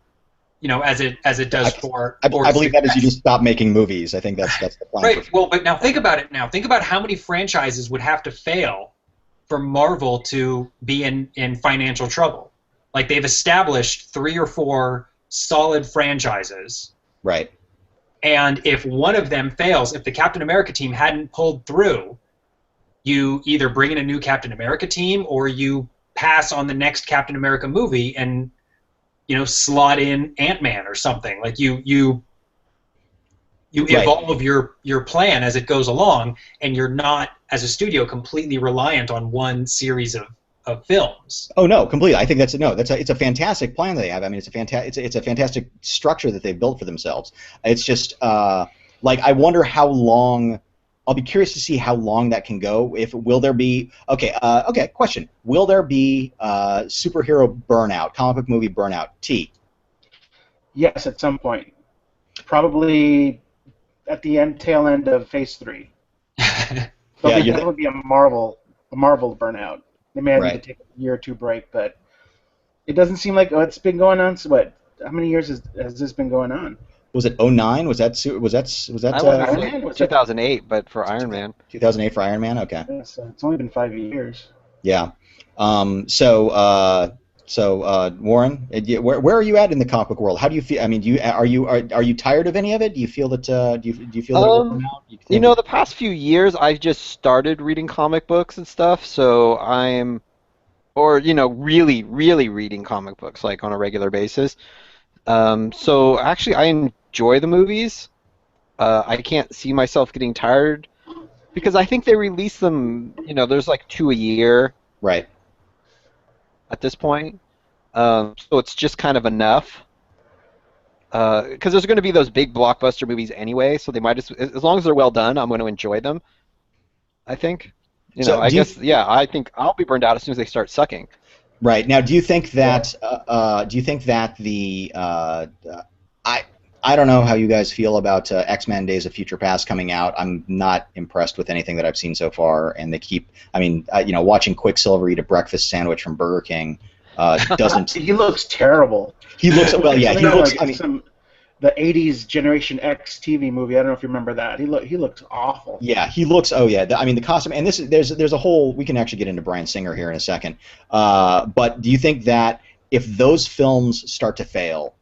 As it does for.
I believe that is you just stop making movies. I think that's the plan.
Right. Well, but now think about it. Think about how many franchises would have to fail for Marvel to be in financial trouble. Like, they've established 3 or 4 solid franchises.
Right.
And if one of them fails, if the Captain America team hadn't pulled through, you either bring in a new Captain America team or you pass on the next Captain America movie and, slot in Ant-Man or something. Like, you evolve your plan as it goes along, and you're not, as a studio, completely reliant on one series of films.
Oh no, completely. I think it's a fantastic plan that they have. I mean, it's a fantastic structure that they've built for themselves. It's just I wonder how long. I'll be curious to see how long that can go. Will there be question? Will there be superhero burnout, comic book movie burnout? T.
Yes, at some point, probably at the tail end of Phase 3. There will be a Marvel burnout. They may have to take a year or 2 break, but it doesn't seem like it's been going on. So what? How many years has this been going on?
Was it 2009? Was that
Iron Man? Was 2008, but for Iron Man.
2008 for Iron Man. Okay.
Yeah, so it's only been 5 years.
Yeah. So Warren, where are you at in the comic book world? How do you feel? I mean, are you tired of any of it? Do you feel that do you feel that
the past few years I've just started reading comic books and stuff, so really reading comic books like on a regular basis. So actually I enjoy the movies. I can't see myself getting tired because I think they release them, there's like 2 a year.
Right.
At this point. So it's just kind of enough. Because there's going to be those big blockbuster movies anyway, so they might as long as they're well done, I'm going to enjoy them. I think. I think I'll be burned out as soon as they start sucking.
Right. Now, do you think that I don't know how you guys feel about X-Men Days of Future Past coming out. I'm not impressed with anything that I've seen so far, and they keep. I mean, watching Quicksilver eat a breakfast sandwich from Burger King doesn't.
He looks terrible.
He looks well. Yeah, he looks.
The '80s Generation X TV movie. I don't know if you remember that. He looks awful.
Yeah, he looks. Oh yeah. The costume, and there's a whole. We can actually get into Bryan Singer here in a second. But do you think that if those films start to fail?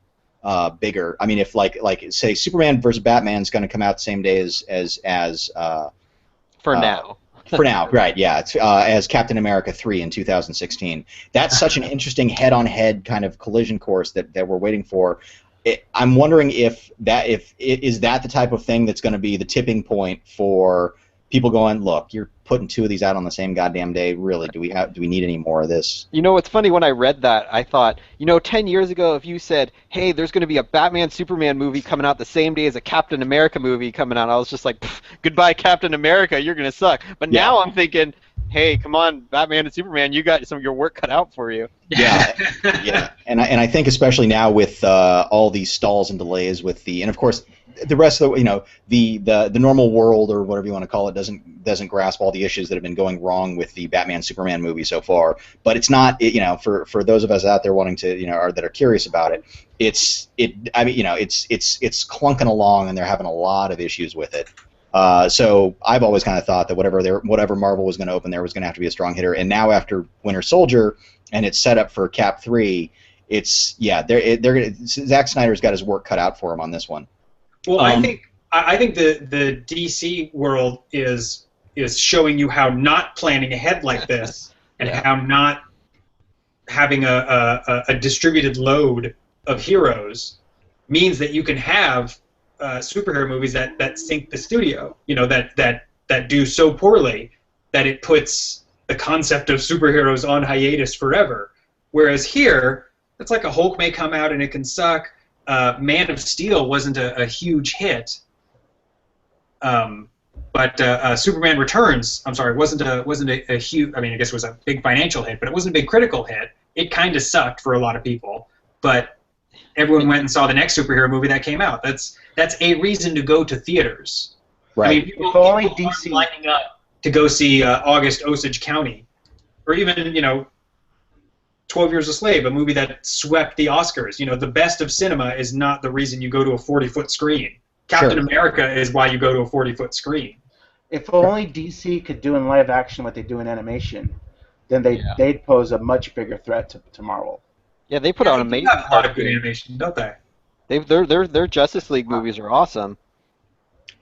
Bigger. I mean, if like say Superman versus Batman is going to come out the same day as
for now.
For now, right? Yeah, it's, as Captain America 3 in 2016. That's such an interesting head-on-head kind of collision course that we're waiting for. I'm wondering if is that the type of thing that's going to be the tipping point for people going, look, you're putting 2 of these out on the same goddamn day. Really, do we need any more of this?
It's funny, when I read that, I thought, 10 years ago, if you said, hey, there's going to be a Batman Superman movie coming out the same day as a Captain America movie coming out, I was just like, goodbye Captain America, you're going to suck. But now I'm thinking, hey, come on, Batman and Superman, you got some of your work cut out for you.
Yeah, yeah, and I think especially now with all these stalls and delays and of course the rest of the normal world or whatever you want to call it doesn't grasp all the issues that have been going wrong with the Batman Superman movie so far. But it's not for those of us out there wanting to or that are curious about it, it's clunking along and they're having a lot of issues with it. So I've always kind of thought that whatever Marvel was going to open there was going to have to be a strong hitter. And now after Winter Soldier and it's set up for Cap 3, Zack Snyder's got his work cut out for him on this one.
Well, I think the DC world is showing you how not planning ahead like this and how not having a distributed load of heroes means that you can have superhero movies that sink the studio, that do so poorly that it puts the concept of superheroes on hiatus forever. Whereas here, it's like a Hulk may come out and it can suck. Man of Steel wasn't a huge hit, but Superman Returns, I'm sorry, wasn't a huge. I mean, I guess it was a big financial hit, but it wasn't a big critical hit. It kind of sucked for a lot of people, but everyone went and saw the next superhero movie that came out. That's a reason to go to theaters.
Right.
I mean, people
only
aren't
DC
lining up to go see August Osage County, or even 12 Years a Slave, a movie that swept the Oscars. The best of cinema is not the reason you go to a 40-foot screen. Captain America is why you go to a 40-foot screen.
If only DC could do in live action what they do in animation, then they'd pose a much bigger threat to Marvel.
Yeah, they put out
They
amazing.
have a lot of good animation, don't they?
Their Justice League movies are awesome.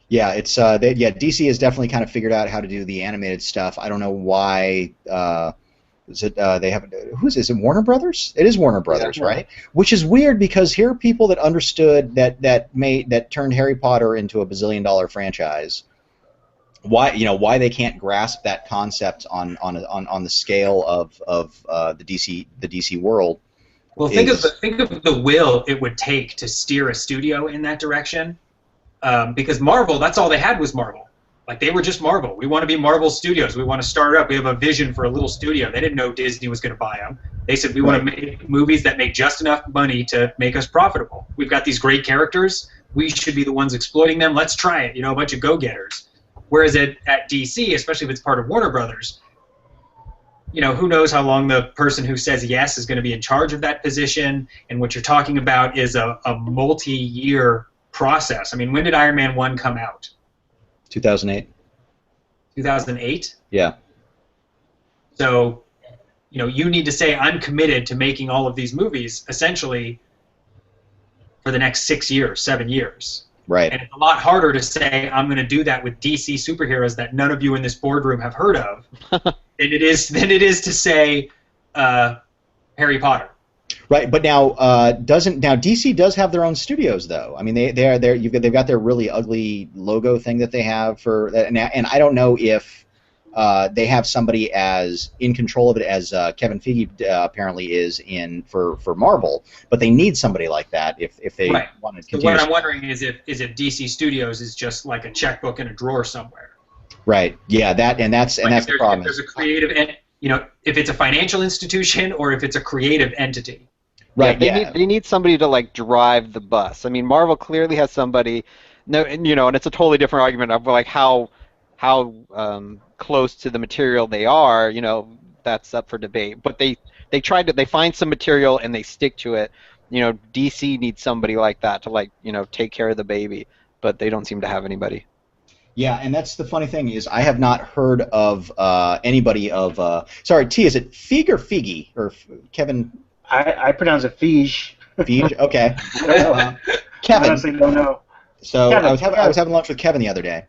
Yeah, it's DC has definitely kind of figured out how to do the animated stuff. I don't know why. Is it they have? Is it Warner Brothers? It is Warner Brothers,
Yeah.
right? Which is weird because here are people that understood that turned Harry Potter into a bazillion-dollar franchise. Why they can't grasp that concept on the scale of the DC world.
Well, think of the will it would take to steer a studio in that direction. Because Marvel, that's all they had was Marvel. Like, they were just Marvel. We want to be Marvel Studios. We want to start up. We have a vision for a little studio. They didn't know Disney was going to buy them. They said, we want to make movies that make just enough money to make us profitable. We've got these great characters. We should be the ones exploiting them. Let's try it. A bunch of go-getters. Whereas at DC, especially if it's part of Warner Brothers, who knows how long the person who says yes is going to be in charge of that position. And what you're talking about is a multi-year process. I mean, when did Iron Man 1 come out?
2008.
2008?
Yeah.
So, you need to say, I'm committed to making all of these movies, essentially, for the next 6 years, 7 years.
Right.
And it's a lot harder to say, I'm going to do that with DC superheroes that none of you in this boardroom have heard of, than it is to say Harry Potter.
Right, but now DC does have their own studios though. I mean, they've got their really ugly logo thing that they have for, and I don't know if they have somebody as in control of it as Kevin Feige apparently is for Marvel, but they need somebody like that if they want to continue.
So what I'm wondering is if DC Studios is just like a checkbook in a drawer somewhere.
Right. Yeah. That's the problem.
If there's a creative, if it's a financial institution or if it's a creative entity.
Right.
Yeah, they need somebody to drive the bus. I mean, Marvel clearly has somebody. No, and it's a totally different argument of how close to the material they are. That's up for debate. But they find some material and they stick to it. DC needs somebody like that to take care of the baby, but they don't seem to have anybody.
Yeah, and that's the funny thing is I have not heard of anybody of. Sorry, T, is it Feig or Feige or Kevin?
I pronounce it Feige.
Feige, okay.
I don't know.
Kevin.
I honestly don't know.
So
Kevin,
I was having lunch with Kevin the other day.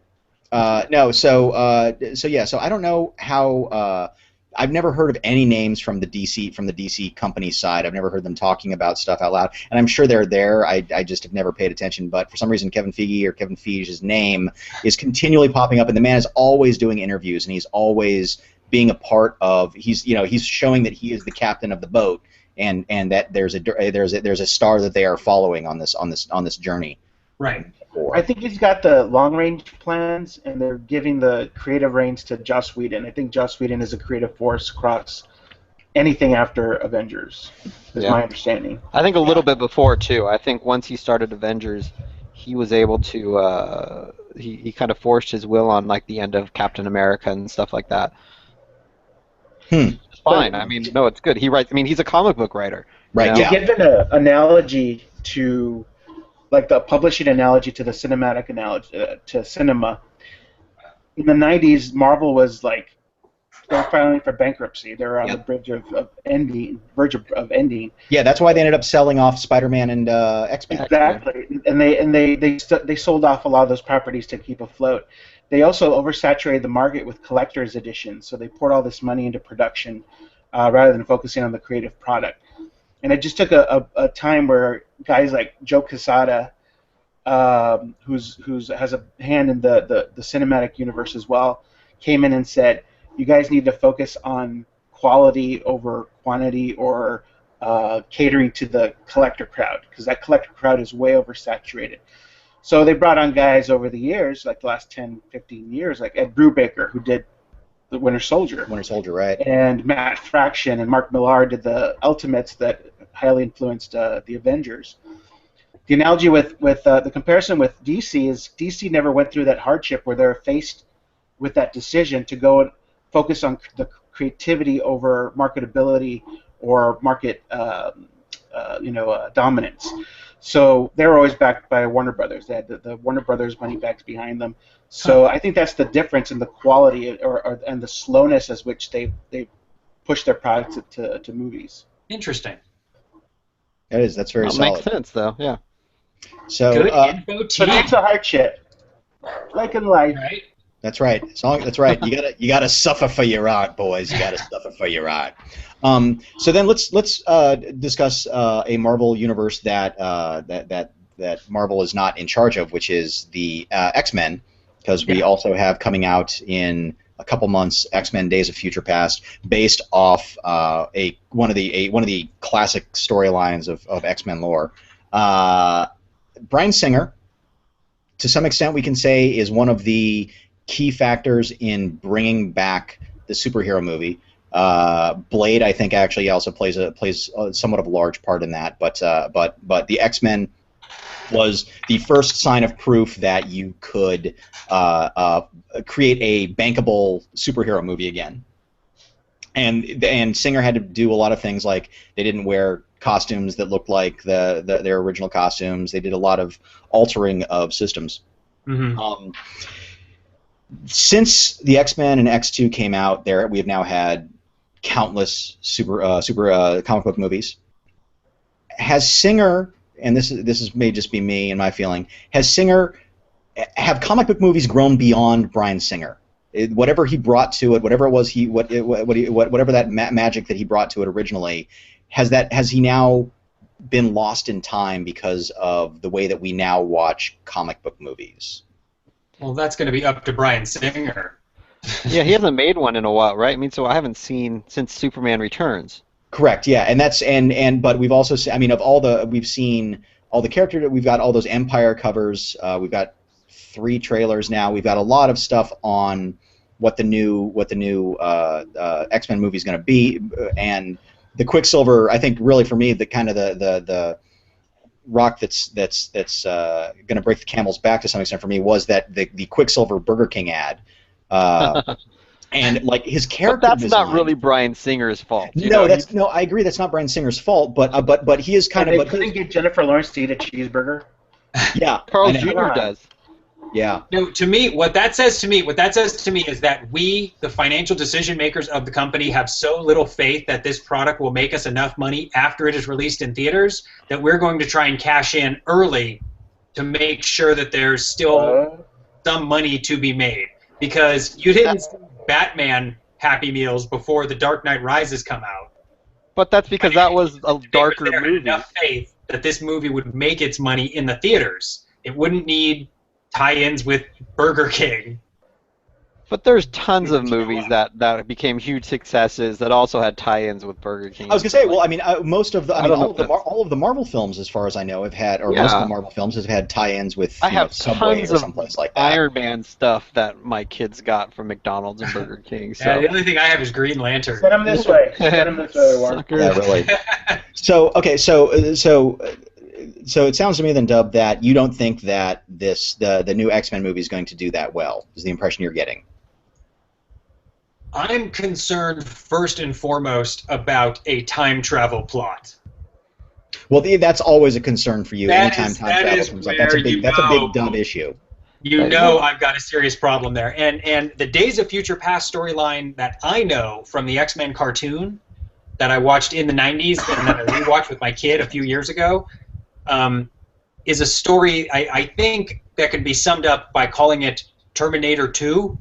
So I don't know how. I've never heard of any names from the DC company side. I've never heard them talking about stuff out loud, and I'm sure they're there. I just have never paid attention. But for some reason, Kevin Feige or Kevin Feige's name is continually popping up, and the man is always doing interviews, and he's always being a part of. He's showing that he is the captain of the boat, and that there's a star that they are following on this journey.
Right.
I think he's got the long-range plans, and they're giving the creative reins to Joss Whedon. I think Joss Whedon is a creative force across anything after Avengers, is my understanding.
I think a little bit before, too. I think once he started Avengers, he was able to, he kind of forced his will on, the end of Captain America and stuff like that. It's fine. I mean, no, it's good. He writes, he's a comic book writer.
Right,
To give an analogy to... the publishing analogy to the cinematic analogy to cinema. In the 90s, Marvel was they were filing for bankruptcy. They were on the verge of ending.
Yeah, that's why they ended up selling off Spider-Man and X-Men.
Exactly, and they sold off a lot of those properties to keep afloat. They also oversaturated the market with collector's editions, so they poured all this money into production rather than focusing on the creative product. And it just took a time where guys like Joe Quesada, who has a hand in the cinematic universe as well, came in and said, you guys need to focus on quality over quantity or catering to the collector crowd, because that collector crowd is way oversaturated. So they brought on guys over the years, like the last 10, 15 years, like Ed Brubaker, who did The Winter Soldier.
Winter Soldier, right?
And Matt Fraction and Mark Millar did the Ultimates that highly influenced the Avengers. The analogy with the comparison with DC is DC never went through that hardship where they're faced with that decision to go and focus on the creativity over marketability or market dominance. So they were always backed by Warner Brothers. They had the Warner Brothers money bags behind them. So I think that's the difference in the quality and the slowness as which they push their products to movies.
Interesting.
It is. That's very
That
solid.
makes sense, though. Yeah.
So
Good info,
But
team.
it's a hardship, like in life.
Right?
that's right. That's right. You gotta suffer for your art, boys. You gotta suffer for your art. So then let's discuss a Marvel universe that Marvel is not in charge of, which is the X-Men, because we also have coming out in a couple months X-Men: Days of Future Past, based off one of the classic storylines of X-Men lore. Bryan Singer, to some extent, we can say, is one of the key factors in bringing back the superhero movie. Blade, I think, actually also plays somewhat of a large part in that. But the X-Men was the first sign of proof that you could create a bankable superhero movie again. And Singer had to do a lot of things, like they didn't wear costumes that looked like their original costumes. They did a lot of altering of systems.
Mm-hmm.
Since the X-Men and X2 came out, we have now had countless super comic book movies. Has Singer, and this may just be me and my feeling, have comic book movies grown beyond Bryan Singer? Whatever he brought to it, whatever it was whatever that magic that he brought to it originally, has he now been lost in time because of the way that we now watch comic book movies?
Well, that's going to be up to Bryan Singer.
Yeah, he hasn't made one in a while, right? I mean, so I haven't seen since Superman Returns.
Correct. Yeah, and that's but we've also we've seen all the characters. We've got all those Empire covers. We've got 3 trailers now. We've got a lot of stuff on what the new X-Men movie is going to be, and the Quicksilver. I think really for me the kind of the rock that's going to break the camel's back to some extent for me was that the Quicksilver Burger King ad. And like his character
But that's
design,
not really Bryan Singer's fault.
No, I agree. That's not Bryan Singer's fault. But he is kind
And
of.
they couldn't get Jennifer Lawrence to eat a cheeseburger.
Yeah,
Carl
I know.
Jr. does.
Yeah.
No, to me, what that says to me is that we, the financial decision makers of the company, have so little faith that this product will make us enough money after it is released in theaters that we're going to try and cash in early to make sure that there's still some money to be made. Because you didn't see Batman Happy Meals before The Dark Knight Rises come out.
But that's because that was a darker
There had
movie.
enough faith that this movie would make its money in the theaters. It wouldn't need tie-ins with Burger King.
But there's tons of movies that became huge successes that also had tie-ins with Burger King.
I was gonna say, well, I mean, most of the,
I don't know
all of the Marvel films, as far as I know, have had, or most of the Marvel films have had tie-ins with
I have
Subway
tons
or
of
someplace like that.
Iron Man stuff that my kids got from McDonald's and Burger King. So.
Yeah, the only thing I have is Green Lantern.
Send them this way. Send them this way, Warren.
Sucker.
Yeah, really. So okay, so it sounds to me then, Dub, that you don't think that the new X-Men movie is going to do that well. Is the impression you're getting?
I'm concerned first and foremost about a time travel plot.
Well, that's always a concern for you.
That
Anytime
is-
time
that
travel
is
comes up, that's a
where you
big
go.
Dub issue.
You know I've got a serious problem there. And the Days of Future Past storyline that I know from the X-Men cartoon that I watched in the 90s and that I rewatched with my kid a few years ago is a story I think that could be summed up by calling it Terminator 2.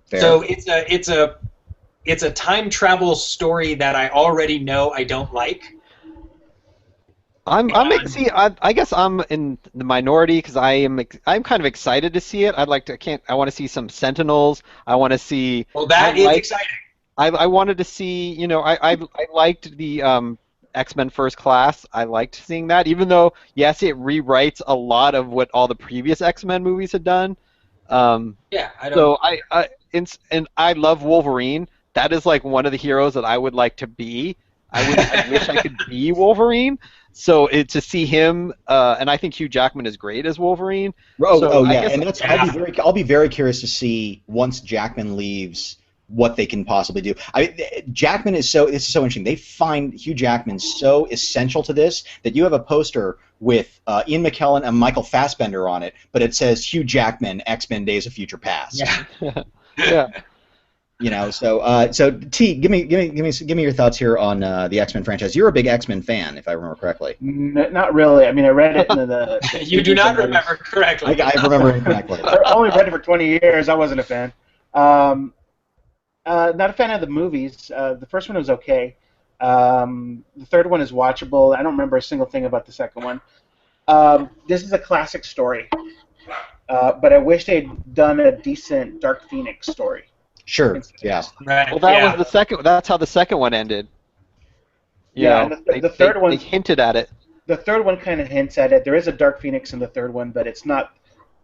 Fair.
So it's a time travel story that I already know I don't like.
I guess I'm in the minority because I'm kind of excited to see it. I want to see some Sentinels. I want to see.
Well, that is exciting.
I wanted to see, I liked the X-Men First Class. I liked seeing that, even though yes, it rewrites a lot of what all the previous X-Men movies had done.
Yeah, I don't.
So and I love Wolverine. That is like one of the heroes that I would like to be. I wish I could be Wolverine. So to see him, and I think Hugh Jackman is great as Wolverine.
Oh,
So
oh
I
yeah,
guess,
and that's I'll be very curious to see once Jackman leaves what they can possibly do. Jackman is so interesting. They find Hugh Jackman so essential to this that you have a poster with Ian McKellen and Michael Fassbender on it, but it says Hugh Jackman X-Men Days of Future Past.
Yeah.
yeah.
So T, give me your thoughts here on the X-Men franchise. You're a big X-Men fan, if I remember correctly.
Not really. I mean, I read it in the.
You do not remember correctly.
I remember incorrectly.
I only read it for 20 years. I wasn't a fan. Not a fan of the movies. The first one was okay. The third one is watchable. I don't remember a single thing about the second one. This is a classic story, but I wish they'd done a decent Dark Phoenix story.
Sure. Yeah.
Right.
Well, that was the second. That's how the second one ended.
And the third one.
They hinted at it.
The third one kind of hints at it. There is a Dark Phoenix in the third one, but it's not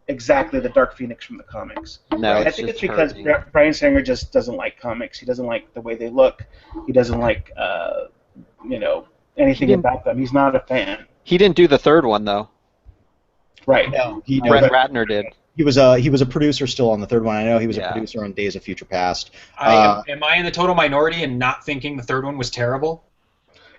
exactly the Dark Phoenix from the comics.
No,
I think it's because Bryan Singer just doesn't like comics. He doesn't like the way they look. He doesn't like, anything about them. He's not a fan.
He didn't do the third one though.
Right.
No,
Brett Ratner did.
He was a producer still on the third one. I know he was a producer on Days of Future Past.
Am I in the total minority in not thinking the third one was terrible?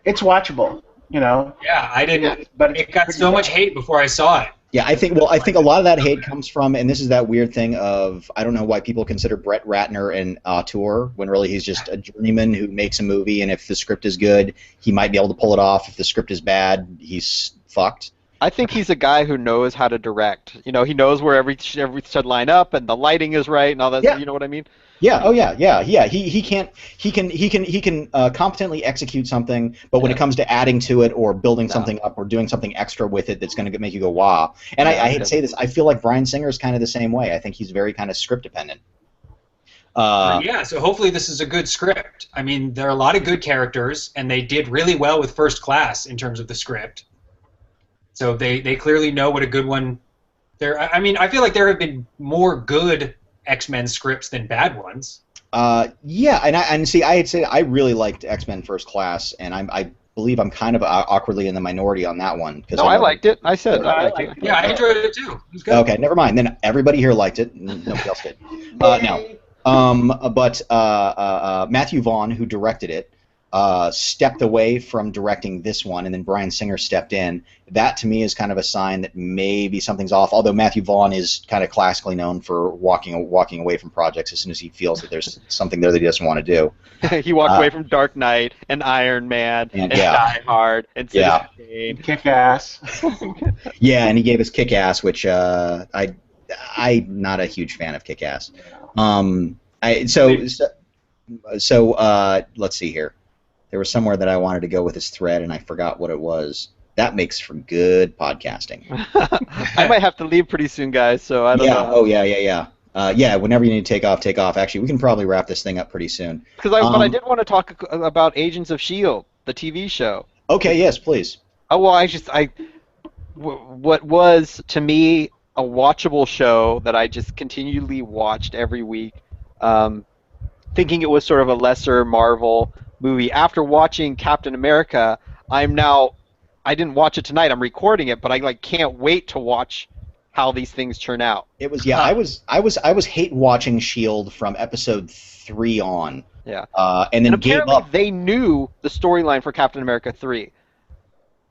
It's watchable,
Yeah, I didn't.
Yeah, but
it got so much hate before I saw it.
Yeah, I think a lot of that hate comes from, and this is that weird thing of, I don't know why people consider Brett Ratner an auteur when really he's just a journeyman who makes a movie, and if the script is good, he might be able to pull it off. If the script is bad, he's fucked.
I think he's a guy who knows how to direct. He knows where every should line up and the lighting is right and all that.
Yeah.
You know what I mean?
Yeah. Oh yeah. He can competently execute something, but when it comes to adding to it or building something up or doing something extra with it, that's going to make you go wow. And I hate to say this, I feel like Bryan Singer is kind of the same way. I think he's very kind of script dependent.
So hopefully this is a good script. I mean, there are a lot of good characters, and they did really well with First Class in terms of the script. So they clearly know what a good one. I mean, I feel like there have been more good X-Men scripts than bad ones.
Yeah, and see, I'd say I really liked X-Men First Class, and I believe I'm kind of awkwardly in the minority on that one.
No, I liked it. I said I liked it.
Yeah, I enjoyed it too. It was good.
Okay, never mind. Then everybody here liked it. Nobody else did. No. But Matthew Vaughn, who directed it, stepped away from directing this one, and then Bryan Singer stepped in. That, to me, is kind of a sign that maybe something's off, although Matthew Vaughn is kind of classically known for walking away from projects as soon as he feels that there's something there that he doesn't want to do.
He walked away from Dark Knight and Iron Man and Die Hard and Citizen Kane.
Kick-Ass.
Yeah, and he gave us Kick-Ass, which I'm not a huge fan of Kick-Ass. So let's see here. There was somewhere that I wanted to go with this thread, and I forgot what it was. That makes for good podcasting.
I might have to leave pretty soon, guys, so I don't know.
Oh, yeah. Whenever you need to take off, take off. Actually, we can probably wrap this thing up pretty soon.
But I did want to talk about Agents of S.H.I.E.L.D., the TV show.
Okay, yes, please.
Oh, well, what was, to me, a watchable show that I just continually watched every week, thinking it was sort of a lesser Marvel movie. After watching Captain America, I didn't watch it tonight. I'm recording it, but I can't wait to watch how these things turn out.
It was I was hate watching S.H.I.E.L.D. from episode 3 on.
Yeah.
And then
apparently
gave up.
They knew the storyline for Captain America 3.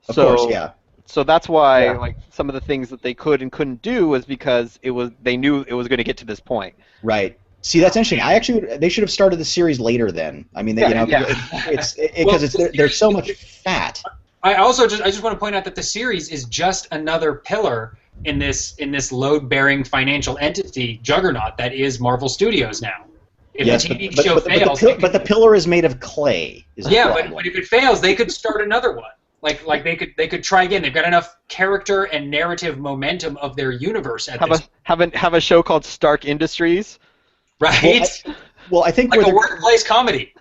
Of course, yeah.
So that's why some of the things that they could and couldn't do was because they knew it was going to get to this point.
Right. See, that's interesting. They should have started the series later then. I mean, there's so much fat.
I just want to point out that the series is just another pillar in this load-bearing financial entity juggernaut that is Marvel Studios now. If the TV show fails,
but the pillar is made of clay. But
if it fails, they could start another one. Like they could try again. They've got enough character and narrative momentum of their universe at this.
Have a show called Stark Industries.
Right.
Well, I think
like a workplace comedy.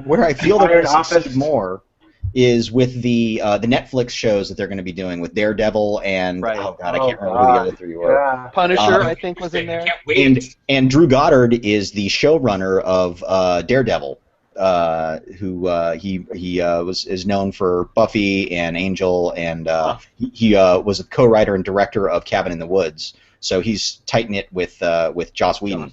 where I feel they're going to
Iron
succeed
Office.
more is with the Netflix shows that they're going to be doing with Daredevil and
Right.
oh god, I can't remember who the other three were.
Yeah.
Punisher, I think, was in
I
there.
can't wait.
And Drew Goddard is the showrunner of Daredevil, who is known for Buffy and Angel, and he was a co-writer and director of Cabin in the Woods. So he's tight knit with Joss Whedon.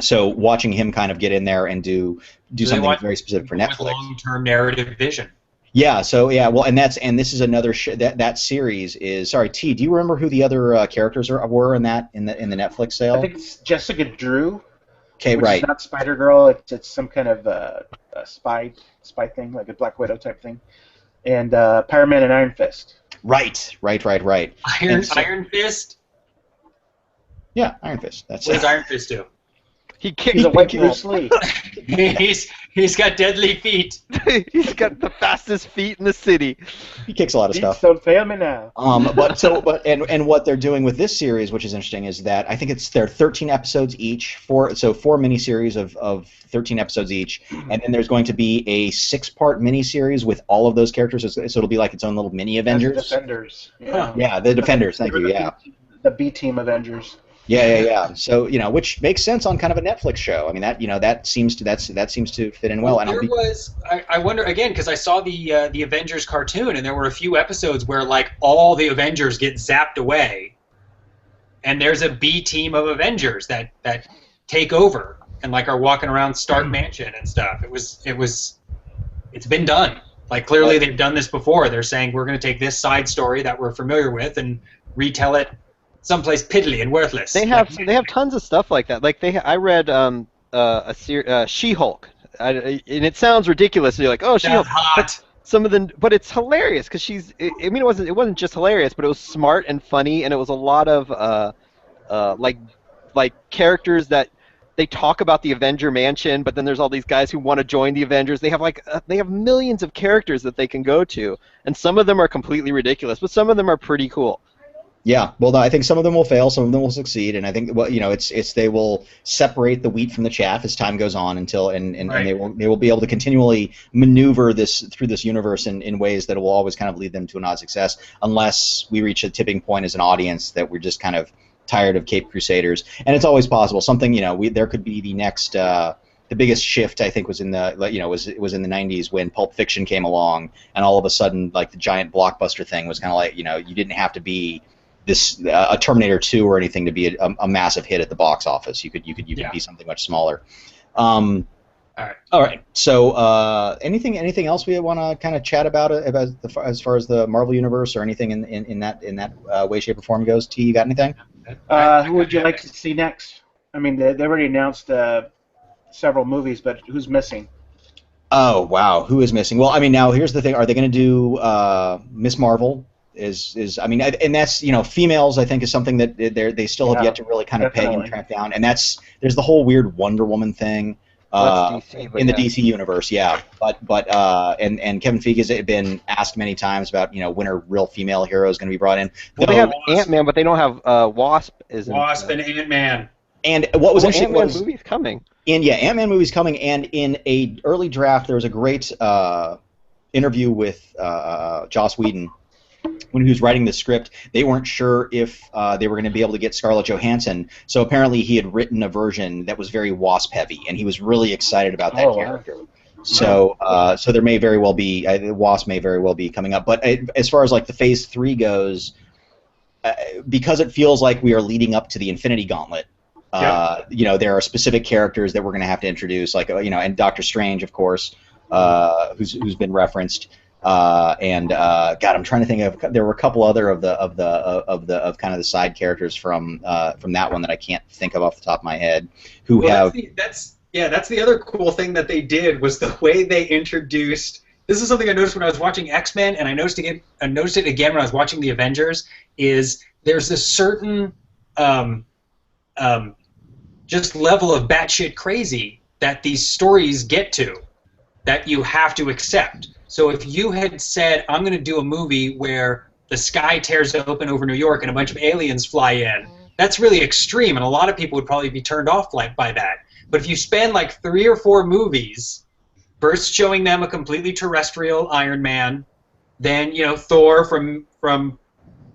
So watching him kind of get in there and do something very specific for Netflix.
Long-term narrative vision.
Yeah. So yeah. Well, and this is another that series is. Sorry, T. Do you remember who the other characters were in the Netflix sale?
I think it's Jessica Drew.
Okay,
which
right.
is not Spider Girl. It's some kind of a spy thing, like a Black Widow type thing, and Power Man and Iron Fist.
Right.
Iron Fist.
Yeah, Iron Fist. That's
What
it.
does Iron Fist do?
He's a white Bruce Lee.
He's got deadly feet.
He's got the fastest feet in the city.
He kicks a lot of stuff.
Don't fail me now.
And what they're doing with this series, which is interesting, is that I think they're 13 episodes each, four miniseries of 13 episodes each, and then there's going to be a 6-part miniseries with all of those characters, so it'll be like its own little mini Avengers.
The Defenders. Yeah.
Yeah, the Defenders. Thank you. Yeah.
The B Team Avengers.
Yeah. So which makes sense on kind of a Netflix show. I mean that seems to fit in well.
I wonder again because I saw the Avengers cartoon and there were a few episodes where like all the Avengers get zapped away, and there's a B team of Avengers that take over and like are walking around Stark Mansion and stuff. It's been done. Like clearly they've done this before. They're saying we're going to take this side story that we're familiar with and retell it someplace piddly and worthless.
They have tons of stuff like that. Like I read She-Hulk, and it sounds ridiculous. You're like, oh, She-Hulk.
Hot.
But it's hilarious because it wasn't just hilarious, but it was smart and funny, and it was a lot of like characters that they talk about the Avenger Mansion, but then there's all these guys who want to join the Avengers. They have millions of characters that they can go to, and some of them are completely ridiculous, but some of them are pretty cool.
Yeah, well, I think some of them will fail, some of them will succeed, and I think they will separate the wheat from the chaff as time goes on and they will be able to continually maneuver through this universe in ways that will always kind of lead them to an odd success, unless we reach a tipping point as an audience that we're just kind of tired of Caped Crusaders, and it's always possible. Something there could be the next. The biggest shift I think was in the was in the 90s when Pulp Fiction came along, and all of a sudden like the giant blockbuster thing was kind of like you didn't have to be a Terminator 2 or anything to be a massive hit at the box office. You could be something much smaller. All right. So anything else we want to kind of chat about as far as the Marvel universe or anything in that way, shape, or form goes? T, you got anything?
Who would you like to see next? I mean, they already announced several movies, but who's missing?
Oh wow, who is missing? Well, I mean, now here's the thing: are they going to do Miss Marvel? I mean, and that's females. I think is something that they still have yet to really kind of peg and track down. And there's the whole weird Wonder Woman thing in the DC universe, yeah. But and Kevin Feige has been asked many times about when are real female heroes going to be brought in.
Well, they have Ant-Man, but they don't have Wasp.
Wasp and Ant-Man.
And what was interesting
Ant-Man movie's coming.
And yeah, Ant-Man movie's coming. And in a early draft, there was a great interview with Joss Whedon. When he was writing the script, they weren't sure if they were going to be able to get Scarlett Johansson. So apparently he had written a version that was very Wasp heavy, and he was really excited about that character. So so there may very well be Wasp may very well be coming up. But as far as like the Phase 3 goes, because it feels like we are leading up to the Infinity Gauntlet. There are specific characters that we're going to have to introduce, like and Doctor Strange, of course, who's been referenced. God, I'm trying to think of. There were a couple other of kind of the side characters from that one that I can't think of off the top of my head.
That's the other cool thing that they did was the way they introduced. This is something I noticed when I was watching X-Men, and I noticed it again when I was watching the Avengers. Is there's a certain just level of batshit crazy that these stories get to that you have to accept. So if you had said, I'm going to do a movie where the sky tears open over New York and a bunch of aliens fly in, that's really extreme, and a lot of people would probably be turned off by that. But if you spend like 3 or 4 movies, first showing them a completely terrestrial Iron Man, then Thor from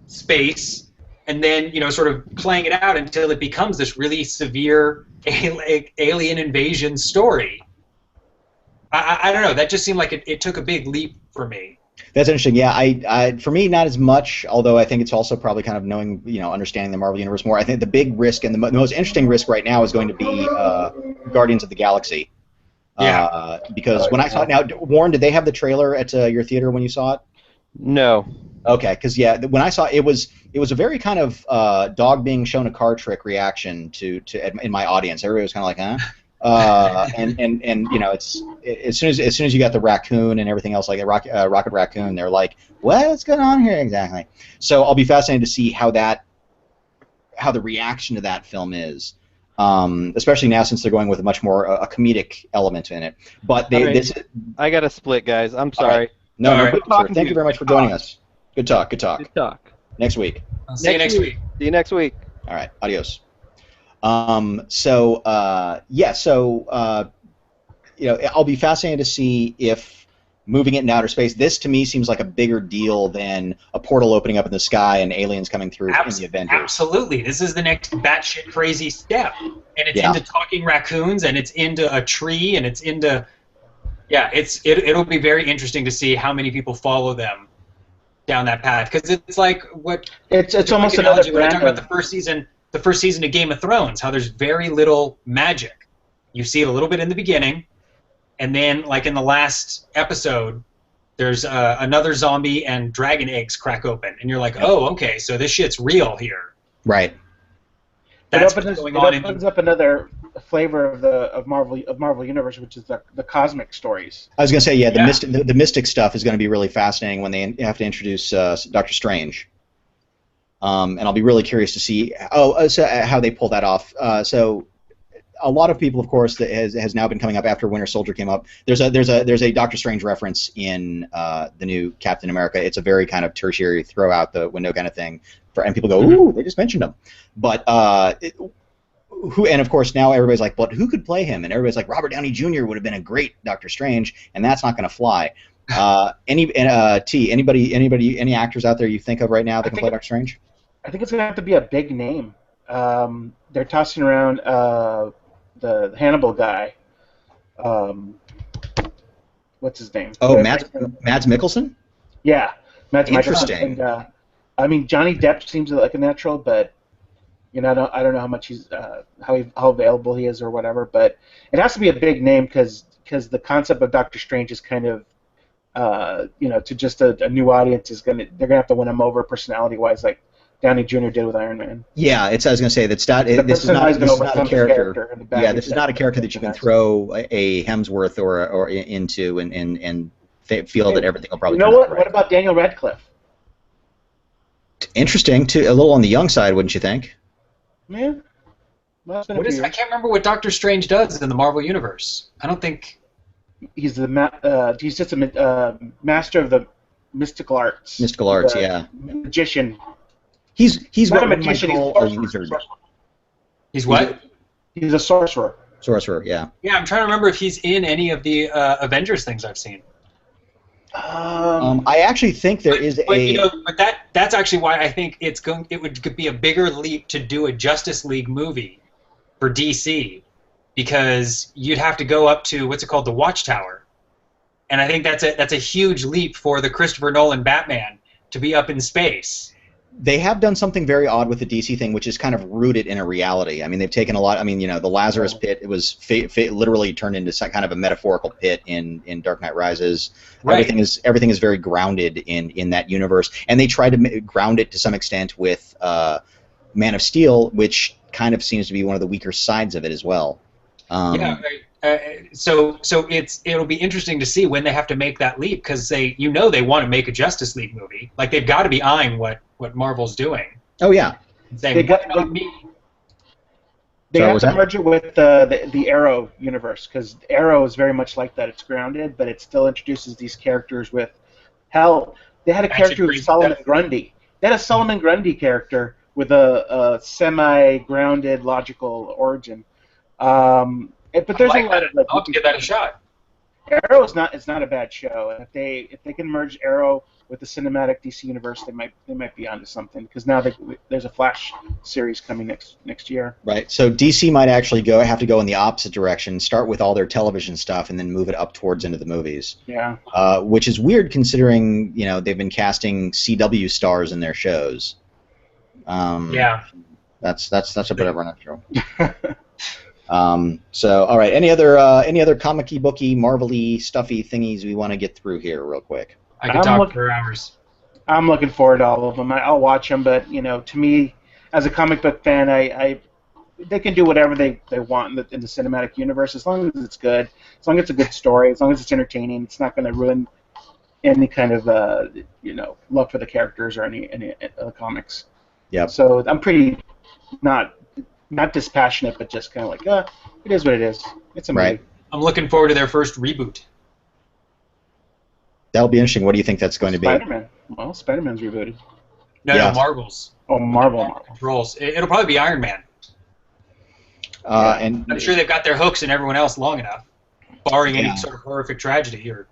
space, and then sort of playing it out until it becomes this really severe alien invasion story. I don't know. That just seemed like it took a big leap for me.
That's interesting. Yeah, I for me not as much. Although I think it's also probably kind of knowing, understanding the Marvel universe more. I think the big risk and the most interesting risk right now is going to be Guardians of the Galaxy.
Yeah.
Because when I saw it now, Warren, did they have the trailer at your theater when you saw it?
No.
Okay, because when I saw it, it was a very kind of dog being shown a card trick reaction to in my audience. Everybody was kind of like, huh? And it's as soon as you got the raccoon and everything else like that, Rocket Raccoon, they're like, what's going on here exactly? So I'll be fascinated to see how the reaction to that film is, especially now since they're going with a much more a comedic element in it. But
I got to split, guys. I'm sorry.
Right. No,
right.
good talk. Thank you very much for joining us. Good talk.
Good talk.
Next week.
I'll see you next week.
See you next week.
All right. Adios. I'll be fascinated to see if moving it in outer space. This to me seems like a bigger deal than a portal opening up in the sky and aliens coming through in the Avengers.
Absolutely, this is the next batshit crazy step, and it's into talking raccoons, and it's into a tree, and it's into it'll be very interesting to see how many people follow them down that path, because it's like
it's almost another
when I talk about the first season of Game of Thrones, how there's very little magic. You see it a little bit in the beginning, and then like in the last episode, there's another zombie and dragon eggs crack open, and you're like, oh, okay, so this shit's real here.
Right.
That's
it opens up another flavor of Marvel Universe, which is the cosmic stories.
I was gonna say, the mystic stuff is going to be really fascinating when they have to introduce Doctor Strange. And I'll be really curious to see how they pull that off. So a lot of people, of course, that has now been coming up after Winter Soldier came up. There's a Doctor Strange reference in the new Captain America. It's a very kind of tertiary, throw out the window kind of thing, and people go, ooh, they just mentioned him. But and of course now everybody's like, but who could play him? And everybody's like, Robert Downey Jr. would have been a great Doctor Strange, and that's not going to fly. Any actors out there you think of right now that can play Doctor Strange?
I think it's going to have to be a big name. They're tossing around the Hannibal guy. What's his name?
Oh, Mads Mikkelsen?
Yeah, Mads
Interesting.
Mikkelsen. And, Johnny Depp seems like a natural, but I don't know how much he's how available he is or whatever. But it has to be a big name because the concept of Doctor Strange is kind of to just a new audience they're gonna have to win him over personality wise, like Downey Jr. did with Iron Man.
Yeah, I was going to say this is not a character. Yeah, this is not a character that you can throw a Hemsworth or into and feel that everything will probably.
You know what? Right. What about Daniel Radcliffe?
Interesting. A little on the young side, wouldn't you think?
Yeah.
I can't remember what Doctor Strange does in the Marvel universe. I don't think
he's he's just a master of the mystical arts.
Mystical arts, yeah.
Magician.
He's
not a magician. He's a wizard.
He's what?
He's a sorcerer.
Sorcerer, yeah.
Yeah, I'm trying to remember if he's in any of the Avengers things I've seen.
I actually think
that's actually why I think it would be a bigger leap to do a Justice League movie for DC, because you'd have to go up to what's it called, the Watchtower, and I think that's a huge leap for the Christopher Nolan Batman to be up in space.
They have done something very odd with the DC thing, which is kind of rooted in a reality. I mean, they've taken a lot. I mean, the Lazarus Pit, it was literally turned into some kind of a metaphorical pit in Dark Knight Rises. Right. Everything is very grounded in that universe, and they try to ground it to some extent with Man of Steel, which kind of seems to be one of the weaker sides of it as well.
So it'll be interesting to see when they have to make that leap, because they want to make a Justice League movie. Like, they've got to be eyeing what Marvel's doing.
Oh yeah.
They have to merge it with the Arrow universe, because Arrow is very much like that. It's grounded, but it still introduces these characters with they had a character with Solomon Grundy. They had a Solomon Grundy character with a semi-grounded, logical origin. But there's
I like
a lot
that.
of like,
I'll have to give that a shot.
Arrow is not. It's not a bad show. And if they can merge Arrow with the cinematic DC universe, they might be onto something. Because now there's a Flash series coming next year.
Right. So DC might actually have to go in the opposite direction, start with all their television stuff, and then move it up towards into the movies.
Yeah.
Which is weird considering they've been casting CW stars in their shows.
Yeah.
That's a bit of a nutshell. So, all right. Any other comic-y, booky, Marvel-y, stuffy thingies we want to get through here real quick?
I could talk for hours.
I'm looking forward to all of them. I'll watch them, but to me, as a comic book fan, they can do whatever they want in the cinematic universe as long as it's good, as long as it's a good story, as long as it's entertaining. It's not going to ruin any kind of love for the characters or any of the comics.
Yeah.
So I'm pretty not dispassionate, but just kind of like, it is what it is. It's a movie.
Right.
I'm looking forward to their first reboot.
That'll be interesting. What do you think that's going to be?
Spider-Man. Well, Spider-Man's rebooted.
No, Marvel's.
Oh, Marvel.
Controls. It'll probably be Iron Man.
And
I'm sure they've got their hooks in everyone else long enough, barring any sort of horrific tragedy or.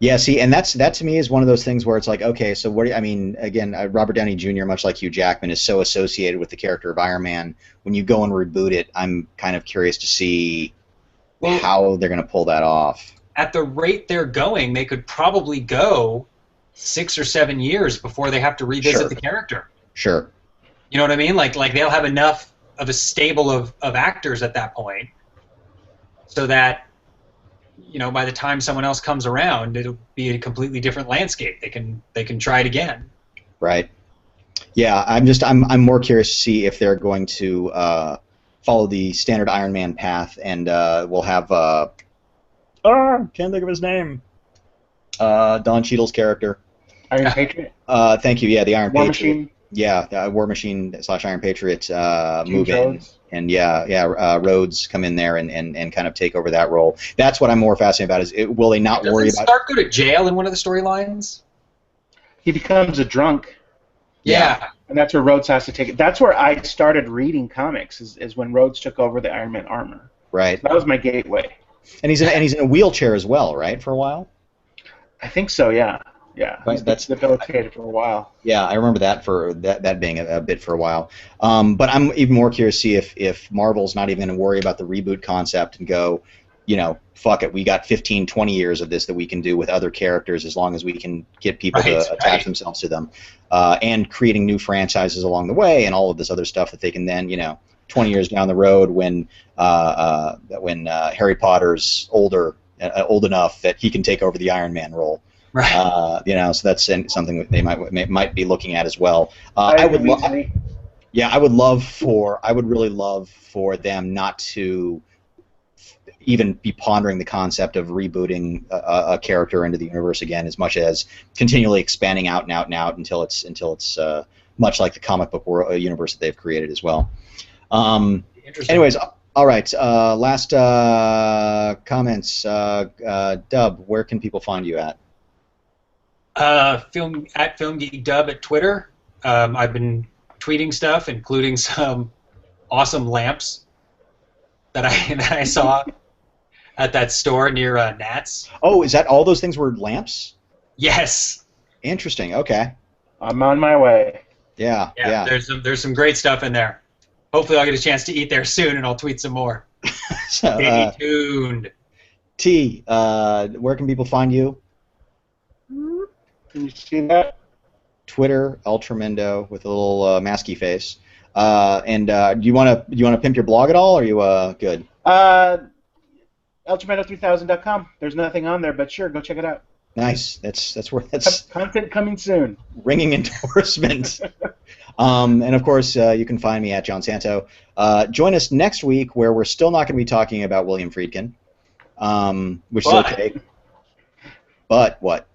Yeah, see, and that to me is one of those things where it's like, okay, so what do you, I mean, again, Robert Downey Jr., much like Hugh Jackman, is so associated with the character of Iron Man. When you go and reboot it, I'm kind of curious to see how they're going to pull that off.
At the rate they're going, they could probably go 6 or 7 years before they have to revisit the character.
Sure.
You know what I mean? Like they'll have enough of a stable of actors at that point, so that by the time someone else comes around, it'll be a completely different landscape. They can try it again.
Right. Yeah, I'm more curious to see if they're going to follow the standard Iron Man path, and we'll have can't think of his name. Don Cheadle's character.
Iron Patriot.
Thank you. Yeah, the Iron
War
Patriot.
Machine.
Yeah, War Machine / Iron Patriot move in.
Rhodes.
And Rhodes come in there and kind of take over that role. That's what I'm more fascinated about. Will they not worry about?
Stark go to jail in one of the storylines?
He becomes a drunk.
Yeah.
And that's where Rhodes has to take it. That's where I started reading comics. Is when Rhodes took over the Iron Man armor.
Right.
That was my gateway.
And he's in a wheelchair as well, right? For a while.
I think so. Yeah. Yeah.
Right, that's
debilitated for a while.
Yeah, I remember that for that being a bit for a while. But I'm even more curious to see if Marvel's not even going to worry about the reboot concept and go, fuck it, we got 15, 20 years of this that we can do with other characters as long as we can get people to attach themselves to them, and creating new franchises along the way and all of this other stuff that they can then, 20 years down the road when Harry Potter's old enough that he can take over the Iron Man role.
Right.
So that's something that they might be looking at as well.
I would
really love for them not to even be pondering the concept of rebooting a character into the universe again, as much as continually expanding out and out and out until it's much like the comic book universe that they've created as well. Anyways. All right. Last comments. Dub, where can people find you at?
Film Geek Dub at Twitter. I've been tweeting stuff, including some awesome lamps that I saw at that store near Nats.
Oh, is that all those things were lamps?
Yes.
Interesting. Okay.
I'm on my way.
Yeah.
There's some great stuff in there. Hopefully, I'll get a chance to eat there soon, and I'll tweet some more.
So,
stay tuned.
T, where can people find you?
Can you see that?
Twitter, Ultramendo with a little masky face. And do you want to pimp your blog at all? Or are you good?
Ultramendo3000.com. There's nothing on there, but sure, go check it out.
Nice. That's where that's
content coming soon.
Ringing endorsement. And of course, you can find me at John Santo. Join us next week, where we're still not going to be talking about William Friedkin, which is okay. But what?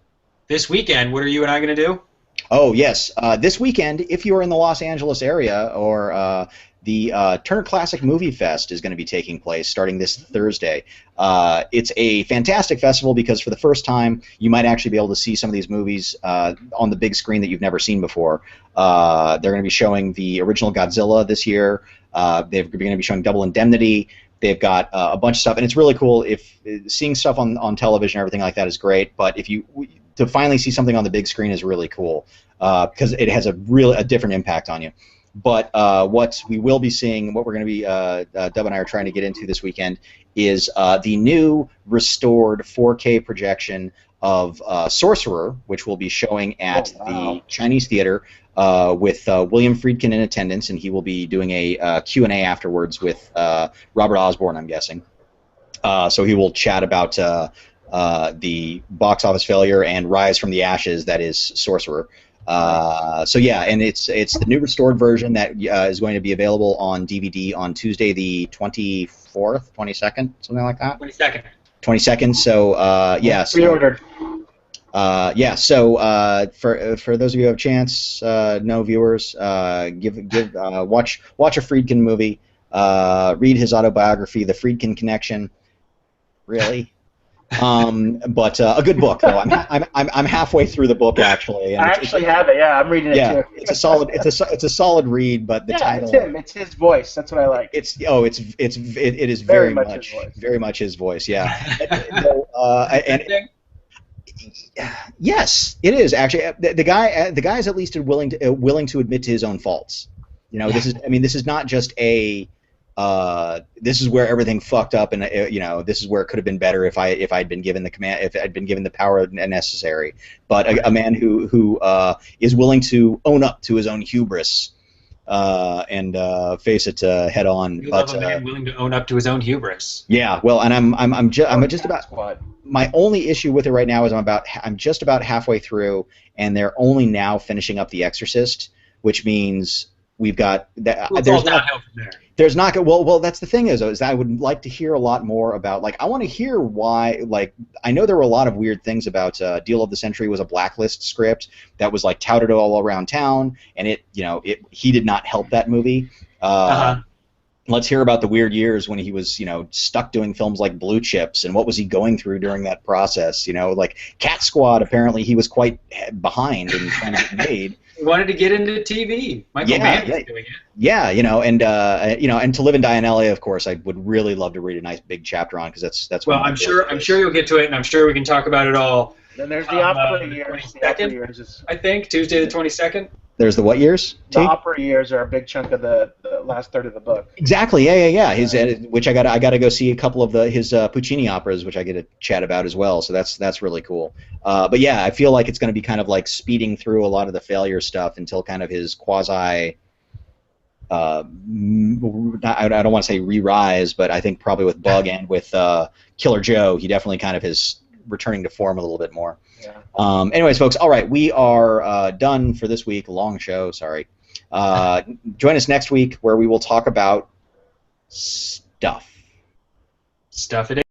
This weekend, what are you and I going to do?
Oh, yes. This weekend, if you are in the Los Angeles area, or the Turner Classic Movie Fest is going to be taking place starting this Thursday. It's a fantastic festival because for the first time, you might actually be able to see some of these movies on the big screen that you've never seen before. They're going to be showing the original Godzilla this year. They're going to be showing Double Indemnity. They've got a bunch of stuff, and it's really cool. If seeing stuff on television and everything like that is great, but to finally see something on the big screen is really cool because it has a different impact on you. But what we will be seeing, what we're going to be, Deb and I are trying to get into this weekend, is the new restored 4K projection of Sorcerer, which will be showing at the Chinese Theater with William Friedkin in attendance, and he will be doing a Q&A afterwards with Robert Osborne, I'm guessing. So he will chat about the box office failure and rise from the ashes that is Sorcerer. So yeah, and it's the new restored version that is going to be available on DVD on Tuesday the 24th, 22nd, something like that.
22nd.
22nd. So yeah. So,
Pre-ordered.
Yeah. So for those of you who have a chance, no viewers, watch a Friedkin movie, read his autobiography, The Friedkin Connection. Really. But a good book though. I'm halfway through the book actually. And
I actually have it. Yeah, I'm reading it too.
It's a solid read, but the title.
It's him. It's his voice. That's what I like.
It is very much his voice. Yeah. Yes, it is actually. The guy is at least willing to admit to his own faults. You know, this is not just a. This is where everything fucked up, and this is where it could have been better if I'd been given the command, if I'd been given the power necessary. But a man who is willing to own up to his own hubris and face it head on.
You love a man willing to own up to his own hubris.
Yeah, well, and I'm just about. My only issue with it right now is I'm just about halfway through, and they're only now finishing up The Exorcist, which means we've got that. There's not well that's the thing is I would like to hear a lot more about, like, I want to hear why, like, I know there were a lot of weird things about Deal of the Century was a Blacklist script that was like touted all around town, and he did not help that movie. Let's hear about the weird years when he was, stuck doing films like Blue Chips, and what was he going through during that process? Like Cat Squad, apparently he was quite behind in trying to get made.
He wanted to get into TV. Michael Mann was doing it.
Yeah, and To Live and Die in LA, of course, I would really love to read a nice big chapter on, because that's.
Well, I'm sure you'll get to it, and I'm sure we can talk about it all.
Then there's the opera years. The opera years
I think Tuesday the 22nd.
There's the what years?
The opera years are a big chunk of the last third of the book.
Exactly. Yeah. His which I gotta go see a couple of his Puccini operas, which I get to chat about as well. So that's really cool. But yeah, I feel like it's going to be kind of like speeding through a lot of the failure stuff until kind of his quasi. I don't want to say re-rise, but I think probably with Bug and with Killer Joe, he definitely kind of is returning to form a little bit more. Yeah. Anyways, folks, all right, we are done for this week. Long show, sorry. Join us next week where we will talk about stuff.
Stuff it is.